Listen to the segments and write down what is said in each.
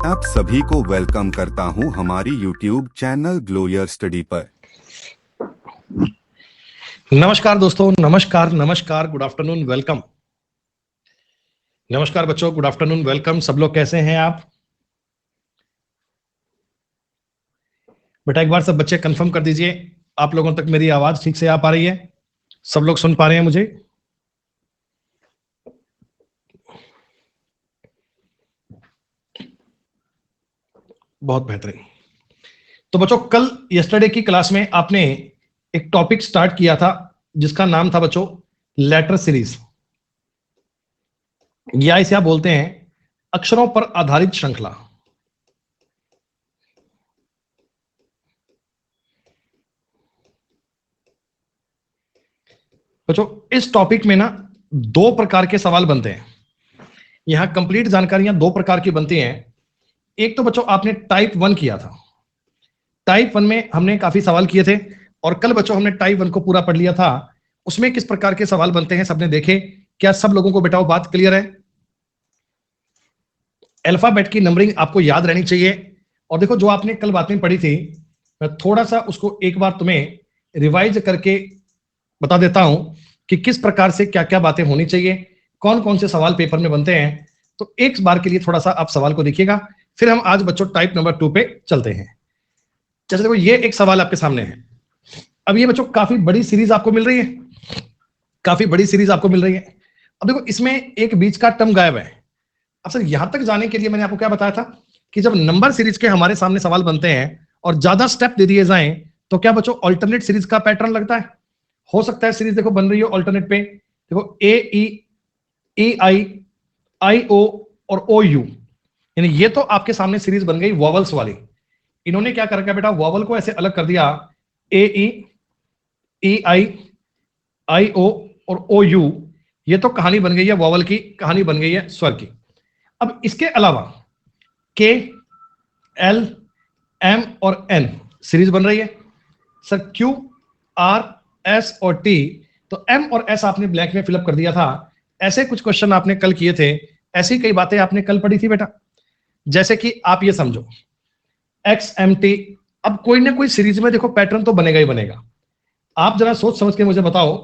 आप सभी को वेलकम करता हूं हमारी YouTube channel glow your study पर। नमस्कार दोस्तों, नमस्कार नमस्कार, गुड आफ्टरनून, वेलकम। नमस्कार बच्चों, गुड आफ्टरनून, वेलकम। सब लोग कैसे हैं आप? बेटा एक बार सब बच्चे कंफर्म कर दीजिए, आप लोगों तक मेरी आवाज ठीक से आ पा रही है? सब लोग सुन पा रहे हैं मुझे? बहुत बेहतरीन। तो बच्चों, कल यस्टरडे की क्लास में आपने एक टॉपिक स्टार्ट किया था जिसका नाम था बच्चों लेटर सीरीज, या इसे आप बोलते हैं अक्षरों पर आधारित श्रृंखला। बच्चों इस टॉपिक में ना दो प्रकार के सवाल बनते हैं। यहां कंप्लीट जानकारियां दो प्रकार की बनती हैं। एक तो बच्चों आपने टाइप 1 किया था। टाइप 1 में हमने काफी सवाल किए थे और कल बच्चों हमने टाइप 1 को पूरा पढ़ लिया था। उसमें किस प्रकार के सवाल बनते हैं सबने देखे। क्या सब लोगों को बेटा बात क्लियर है? अल्फाबेट की नंबरिंग आपको याद रहनी चाहिए। और देखो जो आपने कल बातें पढ़ी थी, मैं थोड़ा सा उसको एक बार तुम्हें रिवाइज करके बता देता हूं कि किस प्रकार से क्या क्या बातें होनी चाहिए, कौन कौन से सवाल पेपर में बनते हैं। तो एक बार के लिए थोड़ा सा आप सवाल को देखिएगा, फिर हम आज बच्चों टाइप नंबर 2 पे चलते हैं। जैसे देखो ये एक सवाल आपके सामने है। अब ये बच्चों काफी बड़ी सीरीज आपको मिल रही है, काफी बड़ी सीरीज आपको मिल रही है। अब देखो इसमें एक बीच का टर्म गायब है। अब सर यहां तक जाने के लिए मैंने आपको क्या बताया था कि जब नंबर सीरीज के हमारे सामने सवाल बनते हैं और ज्यादा स्टेप दे दिए जाएं तो क्या बच्चों ऑल्टरनेट सीरीज का पैटर्न लगता है। हो सकता है सीरीज देखो बन रही हो ऑल्टरनेट पे, देखो ए ई ई आई आई ओ और ओ यू, यानी ये तो आपके सामने सीरीज बन गई वॉवल्स वाली। इन्होंने क्या कर रखा है बेटा, वॉवल को ऐसे अलग कर दिया, ए ई आई ओ और ओ यू। ये तो कहानी बन गई है वॉवल की, कहानी बन गई है स्वर की। अब इसके अलावा के एल एम और एन सीरीज बन रही है। सर क्यू आर एस और टी, तो एम और एस आपने ब्लैंक में फिलअप कर दिया था। ऐसे कुछ क्वेश्चन आपने कल किए थे, ऐसी कई बातें आपने कल पढ़ी थी बेटा। जैसे कि आप ये समझो एक्स एम टी, अब कोई ना कोई सीरीज में देखो पैटर्न तो बनेगा ही बनेगा। आप जरा सोच समझ के मुझे बताओ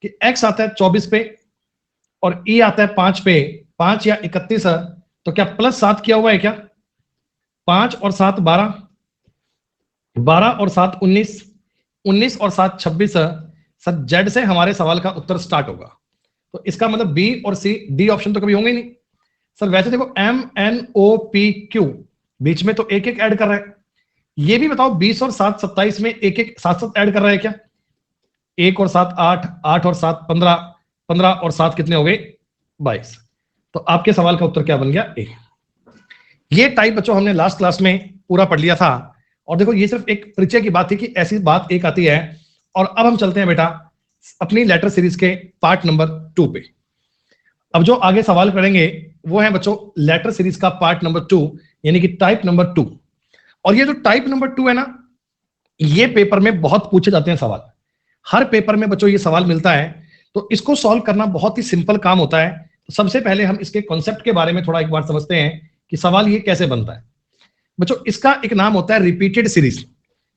कि एक्स आता है 24 पे और ई आता है 5 पे, 5 या 31 है, तो क्या +7 किया हुआ है क्या? 5 और 7 12, 12 और 7 19, 19 और 7 26 है। सर जेड से हमारे सवाल का उत्तर स्टार्ट होगा, तो इसका मतलब बी और सी, डी ऑप्शन तो कभी होंगे ही नहीं। सर वैसे देखो M N O P Q, बीच में तो एक एक ऐड कर रहा है। ये भी बताओ 20 और 7 27 में एक एक 7 7 ऐड कर रहा है क्या? 1 और 7 8, 8 और 7 15, 15 और 7 कितने हो गए? 22। तो आपके सवाल का उत्तर क्या बन गया? ए। ये टाइप बच्चों हमने लास्ट क्लास में पूरा पढ़ लिया था। और देखो ये सिर्फ एक परिचय की बात थी कि ऐसी बात एक आती है। और अब हम चलते हैं बेटा अपनी लेटर सीरीज के पार्ट नंबर 2 पे। अब जो आगे सवाल करेंगे वो है बच्चों लेटर सीरीज का पार्ट नंबर 2, यानी कि टाइप नंबर 2। और ये जो टाइप नंबर 2 है ना, ये पेपर में बहुत पूछे जाते हैं सवाल। हर पेपर में बच्चों ये सवाल मिलता है, तो इसको सॉल्व करना बहुत ही सिंपल काम होता है। तो सबसे पहले हम इसके कॉन्सेप्ट के बारे में थोड़ा एक बार समझते हैं कि सवाल ये कैसे बनता है। बच्चों इसका एक नाम होता है रिपीटेड सीरीज।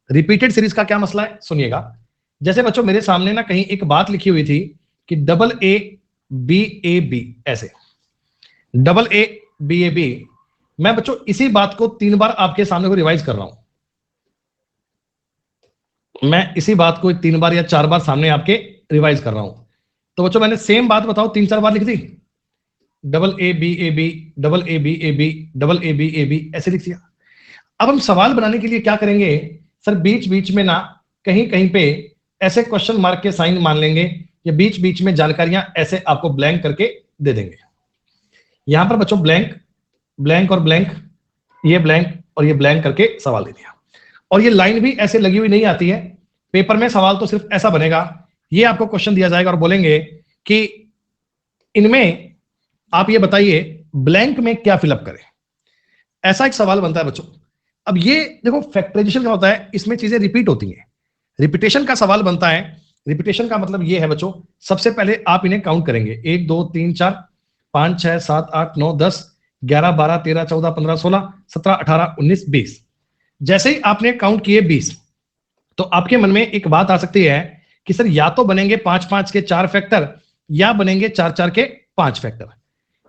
रिपीटेड सीरीज का क्या मसला है सुनिएगा। जैसे बच्चों मेरे सामने ना कहीं एक बात लिखी हुई थी कि AA B, ऐसे AA B। मैं बच्चों इसी बात को 3 बार आपके सामने को रिवाइज कर रहा हूं। मैं इसी बात को 3 बार या 4 बार सामने आपके रिवाइज कर रहा हूं। तो बच्चों मैंने सेम बात बताओ 3-4 बार लिख दी, AA B, ऐसे लिख दिया। अब हम सवाल बनाने के लिए क्या करेंगे, सर बीच बीच में ना कहीं कहीं पे ऐसे क्वेश्चन मार्क के साइन मान लेंगे, या बीच बीच में जानकारियां ऐसे आपको ब्लैंक करके दे देंगे। यहां पर बच्चों ब्लैंक, ब्लैंक और ब्लैंक, ये ब्लैंक और ये ब्लैंक करके सवाल दे दिया। और ये लाइन भी ऐसे लगी हुई नहीं आती है पेपर में। सवाल तो सिर्फ ऐसा बनेगा, ये आपको क्वेश्चन दिया जाएगा और बोलेंगे कि इनमें आप ये बताइए ब्लैंक में क्या फिलअप करें। ऐसा एक सवाल बनता है बच्चों। अब ये देखो फैक्टराइजेशन क्या होता है, इसमें चीजें रिपीट होती हैं। रिपीटेशन का सवाल बनता है। रिपीटेशन का मतलब ये है बच्चों, सबसे पहले आप इन्हें काउंट करेंगे 1 2 3 4 5 6 7 8 9 10, 11, 12, 13, 14, 15, 16, 17, 18, 19, 20। जैसे ही आपने काउंट किए 20, तो आपके मन में एक बात आ सकती है कि सर या तो बनेंगे 5-5 के 4 फैक्टर या बनेंगे 4-4 के 5 फैक्टर।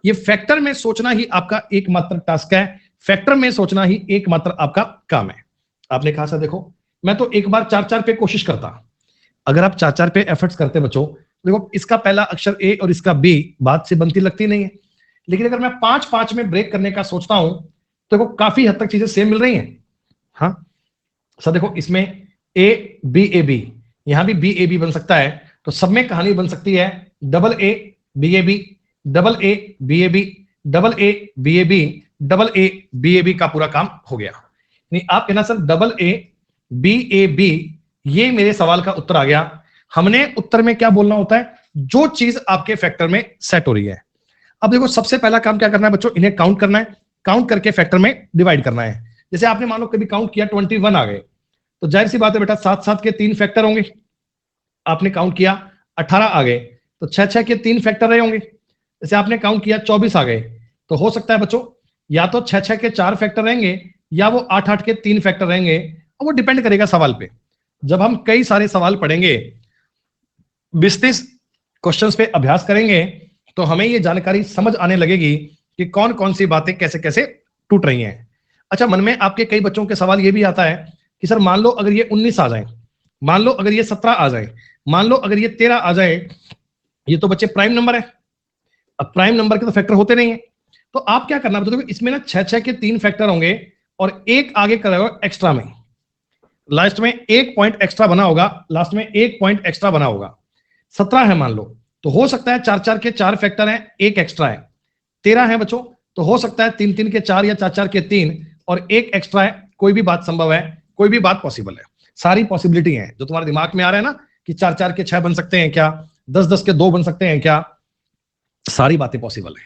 ये फैक्टर में सोचना ही आपका एकमात्र टास्क है, फैक्टर में सोचना ही एकमात्र आपका काम है। आपने कहा सर देखो मैं तो एक बार 4-4 पे कोशिश करता। अगर आप 4-4 पे एफर्ट्स करते बच्चों, देखो इसका पहला अक्षर ए और इसका बी बात से बनती लगती नहीं है, लेकिन अगर मैं 5-5 में ब्रेक करने का सोचता हूं तो देखो काफी हद तक चीजें सेम मिल रही हैं। हाँ सर देखो इसमें ए बी ए बी, यहां भी बी ए बी बन सकता है, तो सब में कहानी बन सकती है double A B A B, double A B A B, double A B A B, double A B A B का पूरा काम हो गया। नहीं आप कहना sir double A B A B, ये मेरे सवाल का उत्तर आ गया। हमने उत्तर में क्या बोलना होता है, जो चीज आपके फैक्टर में सेट हो रही है। अब देखो सबसे पहला काम क्या करना है बच्चों, इन्हें काउंट करना है, काउंट करके फैक्टर में डिवाइड करना है। जैसे आपने मान लो कभी काउंट किया 21 आ गए, तो जाहिर सी बात है बेटा 7-7 के 3 फैक्टर होंगे। आपने काउंट किया 18 आ गए, तो 6-6 के 3 फैक्टर रहे होंगे। जैसे आपने काउंट किया 24 आ गए, तो हो सकता है बच्चों या तो 6-6 के 4 फैक्टर रहेंगे या वो 8-8 के 3 फैक्टर रहेंगे, और वो डिपेंड करेगा सवाल पे। जब हम कई सारे सवाल पढ़ेंगे, 20-30 क्वेश्चंस पे अभ्यास करेंगे, तो हमें ये जानकारी समझ आने लगेगी कि कौन कौन सी बातें कैसे कैसे टूट रही हैं। अच्छा मन में आपके कई बच्चों के सवाल ये भी आता है कि सर मान लो अगर ये 19 आ जाए, मान लो अगर ये 17 आ जाए, मान लो अगर ये 13 आ जाए, ये तो बच्चे प्राइम नंबर है। अब प्राइम नंबर के तो फैक्टर होते नहीं है, तो आप क्या करना बताओ, इसमें ना 6-6 के 3 फैक्टर होंगे और एक आगे करेगा एक्स्ट्रा में, लास्ट में एक पॉइंट एक्स्ट्रा बना होगा, लास्ट में एक पॉइंट एक्स्ट्रा बना होगा। 17 है मान लो, तो हो सकता है 4-4 के 4 फैक्टर हैं, एक एक्स्ट्रा है। 13 है बच्चों, तो हो सकता है 3-3 के 4 या 4-4 के 3 और एक एक्स्ट्रा है। कोई भी बात संभव है, कोई भी बात पॉसिबल है, सारी पॉसिबिलिटी है। जो तुम्हारे दिमाग में आ रहा है ना कि 4-4 के 6 बन सकते हैं क्या, 10-10 के 2 बन सकते हैं क्या, सारी बातें पॉसिबल है।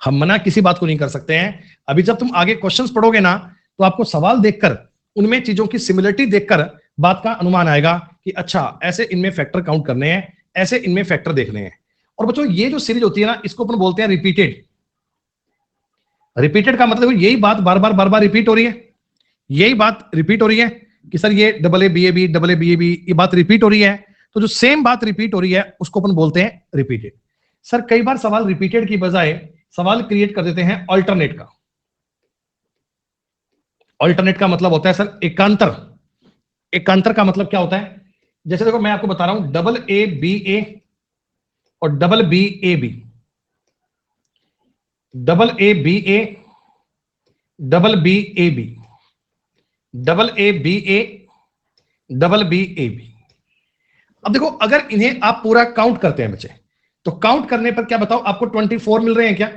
हम मना किसी बात को नहीं कर सकते हैं। अभी जब तुम आगे क्वेश्चंस पढ़ोगे ना, तो आपको सवाल देखकर उनमें चीजों की सिमिलरिटी देखकर बात का अनुमान आएगा कि अच्छा ऐसे इनमें फैक्टर काउंट करने हैं, ऐसे इनमें फैक्टर देखने हैं। और बच्चों ये जो सीरीज होती है ना, इसको अपन बोलते हैं रिपीटेड। रिपीटेड का मतलब यही बात बार बार रिपीट हो रही है, यही बात रिपीट हो रही है कि सर ये double A B A B, double A B A B, ये बात रिपीट हो रही है। तो जो सेम बात रिपीट हो रही है उसको अपन बोलते हैं रिपीटेड। सर कई बार सवाल रिपीटेड की बजाय सवाल क्रिएट कर देते हैं ऑल्टरनेट का। ऑल्टरनेट का मतलब होता है सर एकांतर। एकांतर का मतलब क्या होता है, जैसे देखो मैं आपको बता रहा हूं डबल ए बी ए और double B A B, double A B A, double B A B, double A B A, double B A B. अब देखो अगर इन्हें आप पूरा काउंट करते हैं बच्चे, तो काउंट करने पर क्या बताओ आपको 24 मिल रहे हैं क्या?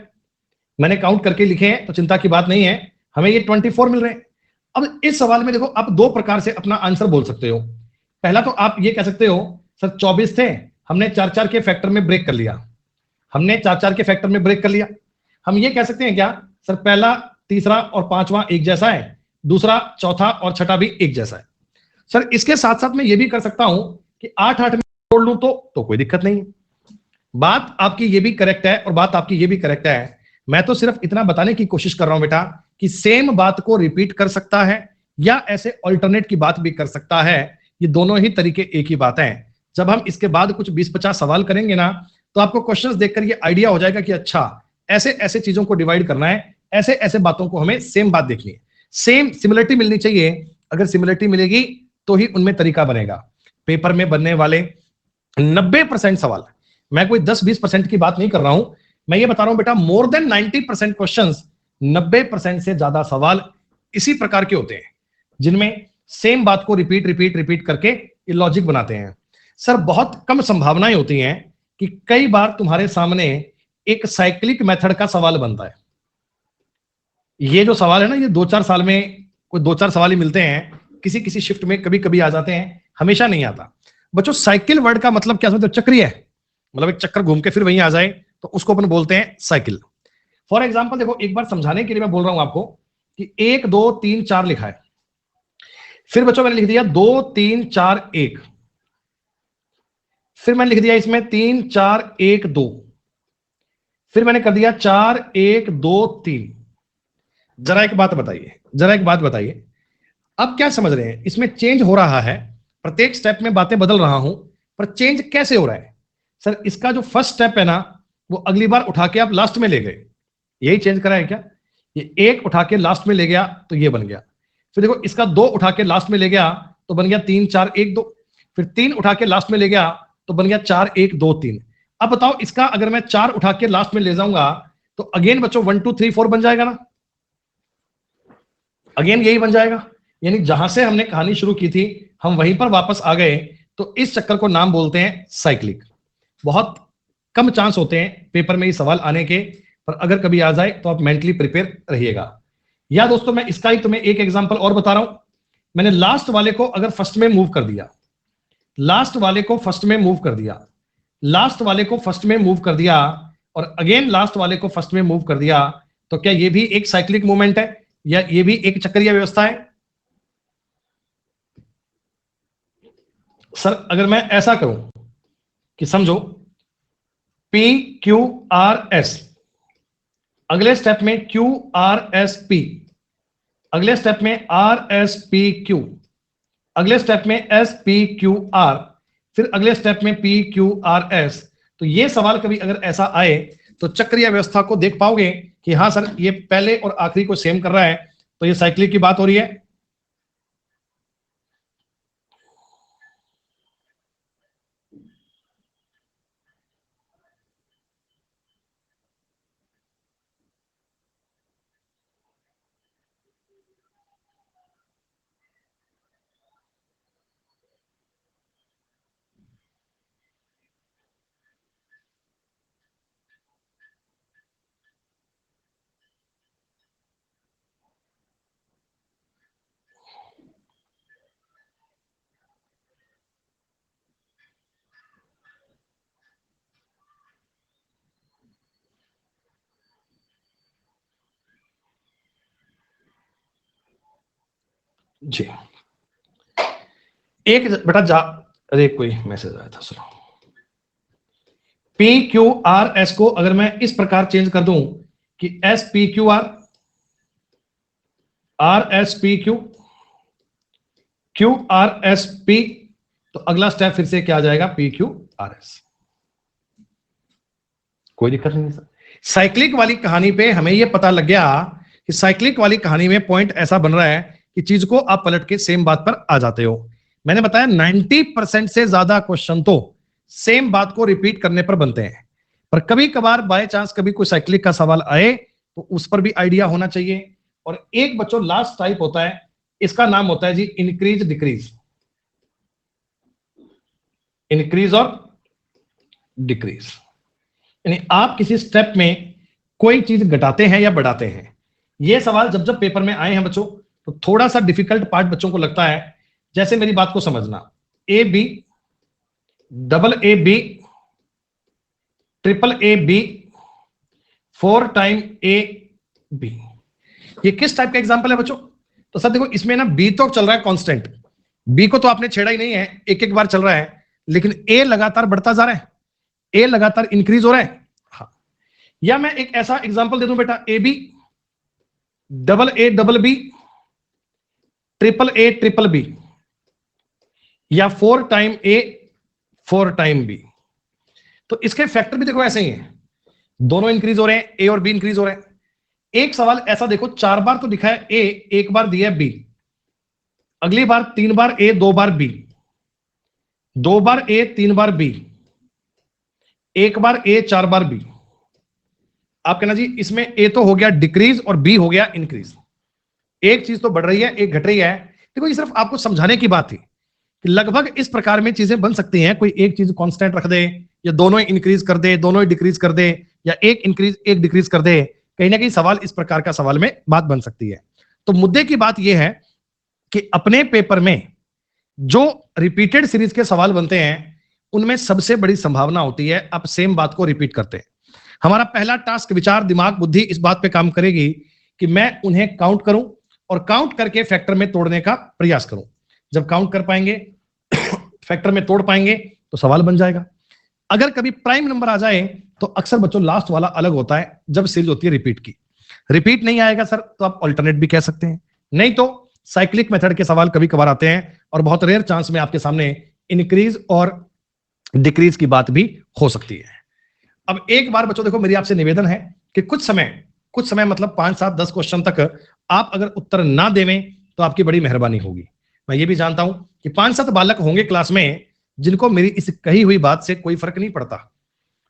मैंने काउंट करके लिखे हैं तो चिंता की बात नहीं है, हमें ये 24 मिल रहे हैं। अब इस सवाल में देखो आप दो प्रकार से अपना आंसर बोल सकते हो। पहला तो आप ये कह सकते हो सर 24 थे, हमने 4-4 के फैक्टर में ब्रेक कर लिया, हमने 4-4 के फैक्टर में ब्रेक कर लिया। हम ये कह सकते हैं क्या सर पहला, तीसरा और पांचवा एक जैसा है, दूसरा, चौथा और छठा भी एक जैसा है। सर इसके साथ साथ मैं ये भी कर सकता हूं कि 8-8 में जोड़ लूं तो कोई दिक्कत नहीं है। बात आपकी ये भी करेक्ट है और बात आपकी ये भी करेक्ट है। मैं तो सिर्फ इतना बताने की कोशिश कर रहा हूं बेटा कि सेम बात को रिपीट कर सकता है या ऐसे अल्टरनेट की बात भी कर सकता है। ये दोनों ही तरीके एक ही बात है। जब हम इसके बाद कुछ 20-50 सवाल करेंगे ना, तो आपको क्वेश्चंस देखकर ये आइडिया हो जाएगा कि अच्छा ऐसे ऐसे चीजों को डिवाइड करना है, ऐसे ऐसे बातों को हमें सेम बात देखनी है, सेम सिमिलरिटी मिलनी चाहिए। अगर सिमिलरिटी मिलेगी तो ही उनमें तरीका बनेगा। पेपर में बनने वाले 90% सवाल, मैं कोई 10-20% की बात नहीं कर रहा हूं, मैं ये बता रहा हूं बेटा मोर देन 90% क्वेश्चंस, 90% से ज्यादा सवाल इसी प्रकार के होते हैं जिनमें सेम बात को रिपीट रिपीट रिपीट करके ये लॉजिक बनाते हैं। सर बहुत कम संभावनाएं होती हैं कि कई बार तुम्हारे सामने एक साइक्लिक मेथड का सवाल बनता है। ये जो सवाल है ना, ये 2-4 साल में कोई 2-4 सवाल ही मिलते हैं, किसी किसी शिफ्ट में कभी कभी आ जाते हैं, हमेशा नहीं आता। बच्चों साइकिल वर्ड का मतलब क्या समझते हो? चक्रीय है, मतलब एक चक्कर घूम के फिर वहीं आ जाए तो उसको अपन बोलते हैं साइकिल। फॉर एग्जाम्पल देखो एक बार समझाने के लिए मैं बोल रहा हूं आपको कि 1 2 3 4 लिखा है, फिर बच्चों मैंने लिख दिया 2 3 4 1, फिर मैंने लिख दिया इसमें 3 4 1 2, फिर मैंने कर दिया 4 1 2 3, जरा एक बात बताइए, अब क्या समझ रहे हैं? इसमें चेंज हो रहा है, प्रत्येक स्टेप में बातें बदल रहा हूं, पर चेंज कैसे हो रहा है? सर इसका जो फर्स्ट स्टेप है ना, वो अगली बार उठा के आप लास्ट में ले गए, यही चेंज करा है क्या? ये एक उठा के लास्ट में ले गया तो ये बन गया। फिर देखो इसका दो उठा के लास्ट में ले गया तो बन गया 3 4 1 2। फिर 3 उठा के लास्ट में ले गया तो बन गया 4 1 2 3। अब बताओ इसका अगर मैं 4 उठा के लास्ट में ले जाऊंगा तो अगेन बच्चों 1 2 3 4 बन जाएगा ना, अगेन यही बन जाएगा। यानी जहां से हमने कहानी शुरू की थी हम वहीं पर वापस आ गए। तो इस चक्कर को नाम बोलते हैं साइक्लिक। बहुत कम चांस होते हैं पेपर में ये सवाल आने के, पर अगर कभी आ जाए तो आप मेंटली प्रिपेयर रहिएगा। या दोस्तों मैं इसका ही तुम्हें एक एग्जांपल और बता रहा हूं। मैंने लास्ट वाले को अगर फर्स्ट में मूव कर दिया, लास्ट वाले को फर्स्ट में मूव कर दिया, लास्ट वाले को फर्स्ट में मूव कर दिया और अगेन लास्ट वाले को फर्स्ट में मूव कर दिया, तो क्या ये भी एक साइक्लिक मूवमेंट है या ये भी एक चक्रीय व्यवस्था है? सर अगर मैं ऐसा करूं कि समझो P Q R S, अगले स्टेप में Q R S P, अगले स्टेप में R S P Q, अगले स्टेप में S P Q R, फिर अगले स्टेप में P Q R S। तो ये सवाल कभी अगर ऐसा आए तो चक्रीय व्यवस्था को देख पाओगे कि हाँ सर ये पहले और आखिरी को सेम कर रहा है, तो ये साइक्लिक की बात हो रही है। जी एक बेटा जा, अरे कोई मैसेज आया था, सुनो। P Q R S को अगर मैं इस प्रकार चेंज कर दूं कि S P Q R, R S P Q, Q R S P, तो अगला स्टेप फिर से क्या आ जाएगा? P Q R S। कोई दिक्कत नहीं सर। साइक्लिक वाली कहानी पे हमें यह पता लग गया कि साइक्लिक वाली कहानी में पॉइंट ऐसा बन रहा है कि चीज को आप पलट के सेम बात पर आ जाते हो। मैंने बताया 90% से ज्यादा क्वेश्चन तो सेम बात को रिपीट करने पर बनते हैं, पर कभी कभार बाय चांस कभी कोई साइक्लिक का सवाल आए तो उस पर भी आइडिया होना चाहिए। और एक बच्चों लास्ट टाइप होता है, इसका नाम होता है जी इंक्रीज डिक्रीज, इंक्रीज और डिक्रीज। यानी आप किसी स्टेप में कोई चीज घटाते हैं या बढ़ाते हैं। ये सवाल जब जब पेपर में आए हैं बच्चों तो थोड़ा सा डिफिकल्ट पार्ट बच्चों को लगता है। जैसे मेरी बात को समझना, A B, double A B, triple A B, 4 time A B, ये किस टाइप का एग्जांपल है बच्चों? तो सर देखो इसमें ना बी तो चल रहा है कांस्टेंट, बी को तो आपने छेड़ा ही नहीं है, एक एक बार चल रहा है, लेकिन ए लगातार बढ़ता जा रहा है, ए लगातार इंक्रीज हो रहा है। हाँ, या मैं एक ऐसा एग्जांपल दे दूं बेटा, A B, double A double B, triple A triple B, या 4 टाइम ए 4 टाइम बी। तो इसके फैक्टर भी देखो ऐसे ही हैं, दोनों इंक्रीज हो रहे हैं, ए और बी इंक्रीज हो रहे हैं। एक सवाल ऐसा देखो, 4 बार तो लिखा है ए, एक बार दिया है बी, अगली बार 3 बार ए 2 बार बी, 2 बार ए 3 बार बी, 1 बार ए 4 बार बी। आप कहना जी इसमें ए तो हो गया डिक्रीज और बी हो गया इंक्रीज, एक चीज तो बढ़ रही है एक घट रही है। देखो ये सिर्फ आपको समझाने की बात थी कि लगभग इस प्रकार में चीजें बन सकती हैं। कोई एक चीज कांस्टेंट रख दे, या दोनों ही इंक्रीज कर दे, दोनों ही डिक्रीज कर दे, या एक इंक्रीज एक डिक्रीज कर दे, कहीं ना कहीं सवाल इस प्रकार का सवाल में बात बन सकती है। तो मुद्दे की बात यह है कि अपने पेपर में जो रिपीटेड सीरीज के सवाल बनते हैं उनमें सबसे बड़ी संभावना होती है आप सेम बात को रिपीट करते हैं। हमारा पहला टास्क, विचार दिमाग बुद्धि इस बात पे काम करेगी कि मैं उन्हें काउंट करूं और काउंट करके फैक्टर में तोड़ने का प्रयास करूं। जब काउंट कर पाएंगे फैक्टर में तोड़ पाएंगे तो सवाल बन जाएगा। अगर कभी प्राइम नंबर आ जाए तो अक्सर बच्चों लास्ट वाला अलग होता है जब सीरीज होती है रिपीट की। रिपीट नहीं आएगा सर तो आप ऑल्टरनेट भी कह सकते हैं, नहीं तो साइक्लिक मेथड के सवाल कभी कभार आते हैं और बहुत रेयर चांस में आपके सामने इंक्रीज और डिक्रीज की बात भी हो सकती है। अब एक बार बच्चों देखो, मेरी आपसे निवेदन है कि कुछ समय मतलब 5-7-10 क्वेश्चन तक आप अगर उत्तर ना देवें तो आपकी बड़ी मेहरबानी होगी। मैं ये भी जानता हूं कि 5-7 बालक होंगे क्लास में जिनको मेरी इस कही हुई बात से कोई फर्क नहीं पड़ता,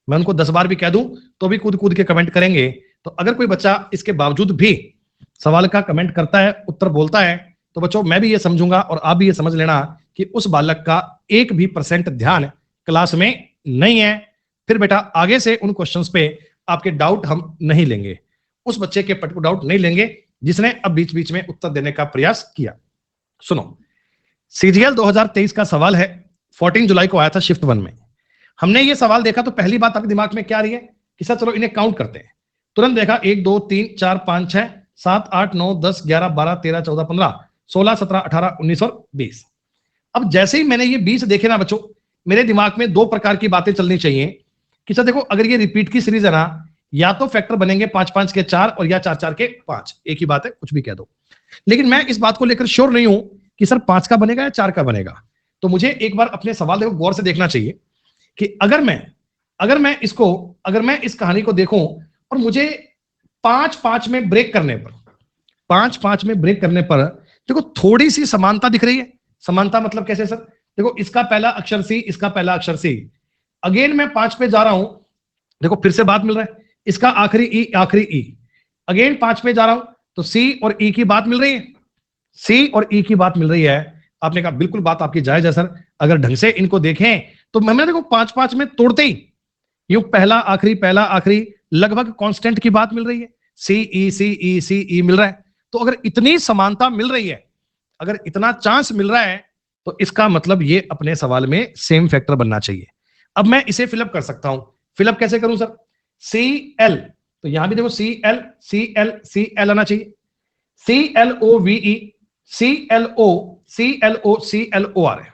मैं उनको 10 बार भी कह दूं तो भी कूद कूद के कमेंट करेंगे। तो अगर कोई बच्चा इसके बावजूद भी सवाल का कमेंट करता है, उत्तर बोलता है, तो बच्चों मैं भी ये समझूंगा और आप भी ये समझ लेना कि उस बालक का 1% ध्यान क्लास में नहीं है। फिर बेटा आगे से उन क्वेश्चंस पे आपके डाउट हम नहीं लेंगे, उस बच्चे के पट को डाउट नहीं लेंगे जिसने अब बीच बीच में उत्तर देने का प्रयास किया। सुनो, सीजीएल 2023 का सवाल है, 14 जुलाई को आया था शिफ्ट 1 में। हमने ये सवाल देखा तो पहली बात आपके दिमाग में क्या आ रही है कि सर चलो इन्हें काउंट करते हैं। तुरंत देखा 1 2 3 4 5 6 7 8 9 10 11 12 13 14 15 16 17 18 19 और 20। अब जैसे ही मैंने ये 20 देखे ना बच्चों, मेरे दिमाग में दो प्रकार की बातें चलनी चाहिए कि सर देखो अगर ये रिपीट की सीरीज है ना, या तो फैक्टर बनेंगे 5-5 के 4 और या 4-4 के 5, एक ही बात है, कुछ भी कह दो। लेकिन मैं इस बात को लेकर श्योर नहीं हूं कि सर 5 का बनेगा या 4 का बनेगा। तो मुझे एक बार अपने सवाल देखो गौर से देखना चाहिए कि अगर मैं इस कहानी को देखूं और मुझे 5-5 में ब्रेक करने पर देखो थोड़ी सी समानता दिख रही है। समानता मतलब कैसे सर? देखो इसका पहला अक्षर सी, इसका पहला अक्षर सी, अगेन मैं 5 पे जा रहा हूं, देखो फिर से बात मिल रहा है, इसका आखिरी ई, अगेन 5 पे जा रहा हूं तो सी और ई की बात मिल रही है, सी और ई की बात मिल रही है। आपने कहा बिल्कुल बात आपकी जायज है सर, अगर ढंग से इनको देखें तो मैं देखो 5-5 में तोड़ते ही यूं पहला आखिरी लगभग कांस्टेंट की बात मिल रही है, सी ई मिल रहा है। तो अगर इतनी समानता मिल रही है, अगर इतना चांस मिल रहा है, तो इसका मतलब ये अपने सवाल में सेम फैक्टर बनना चाहिए। अब मैं इसे फिलअप कर सकता हूं, फिलअप कैसे करूं सर? सी एल, तो यहां भी देखो सी एल आना चाहिए, CLOVE, CLO आ रहे हैं,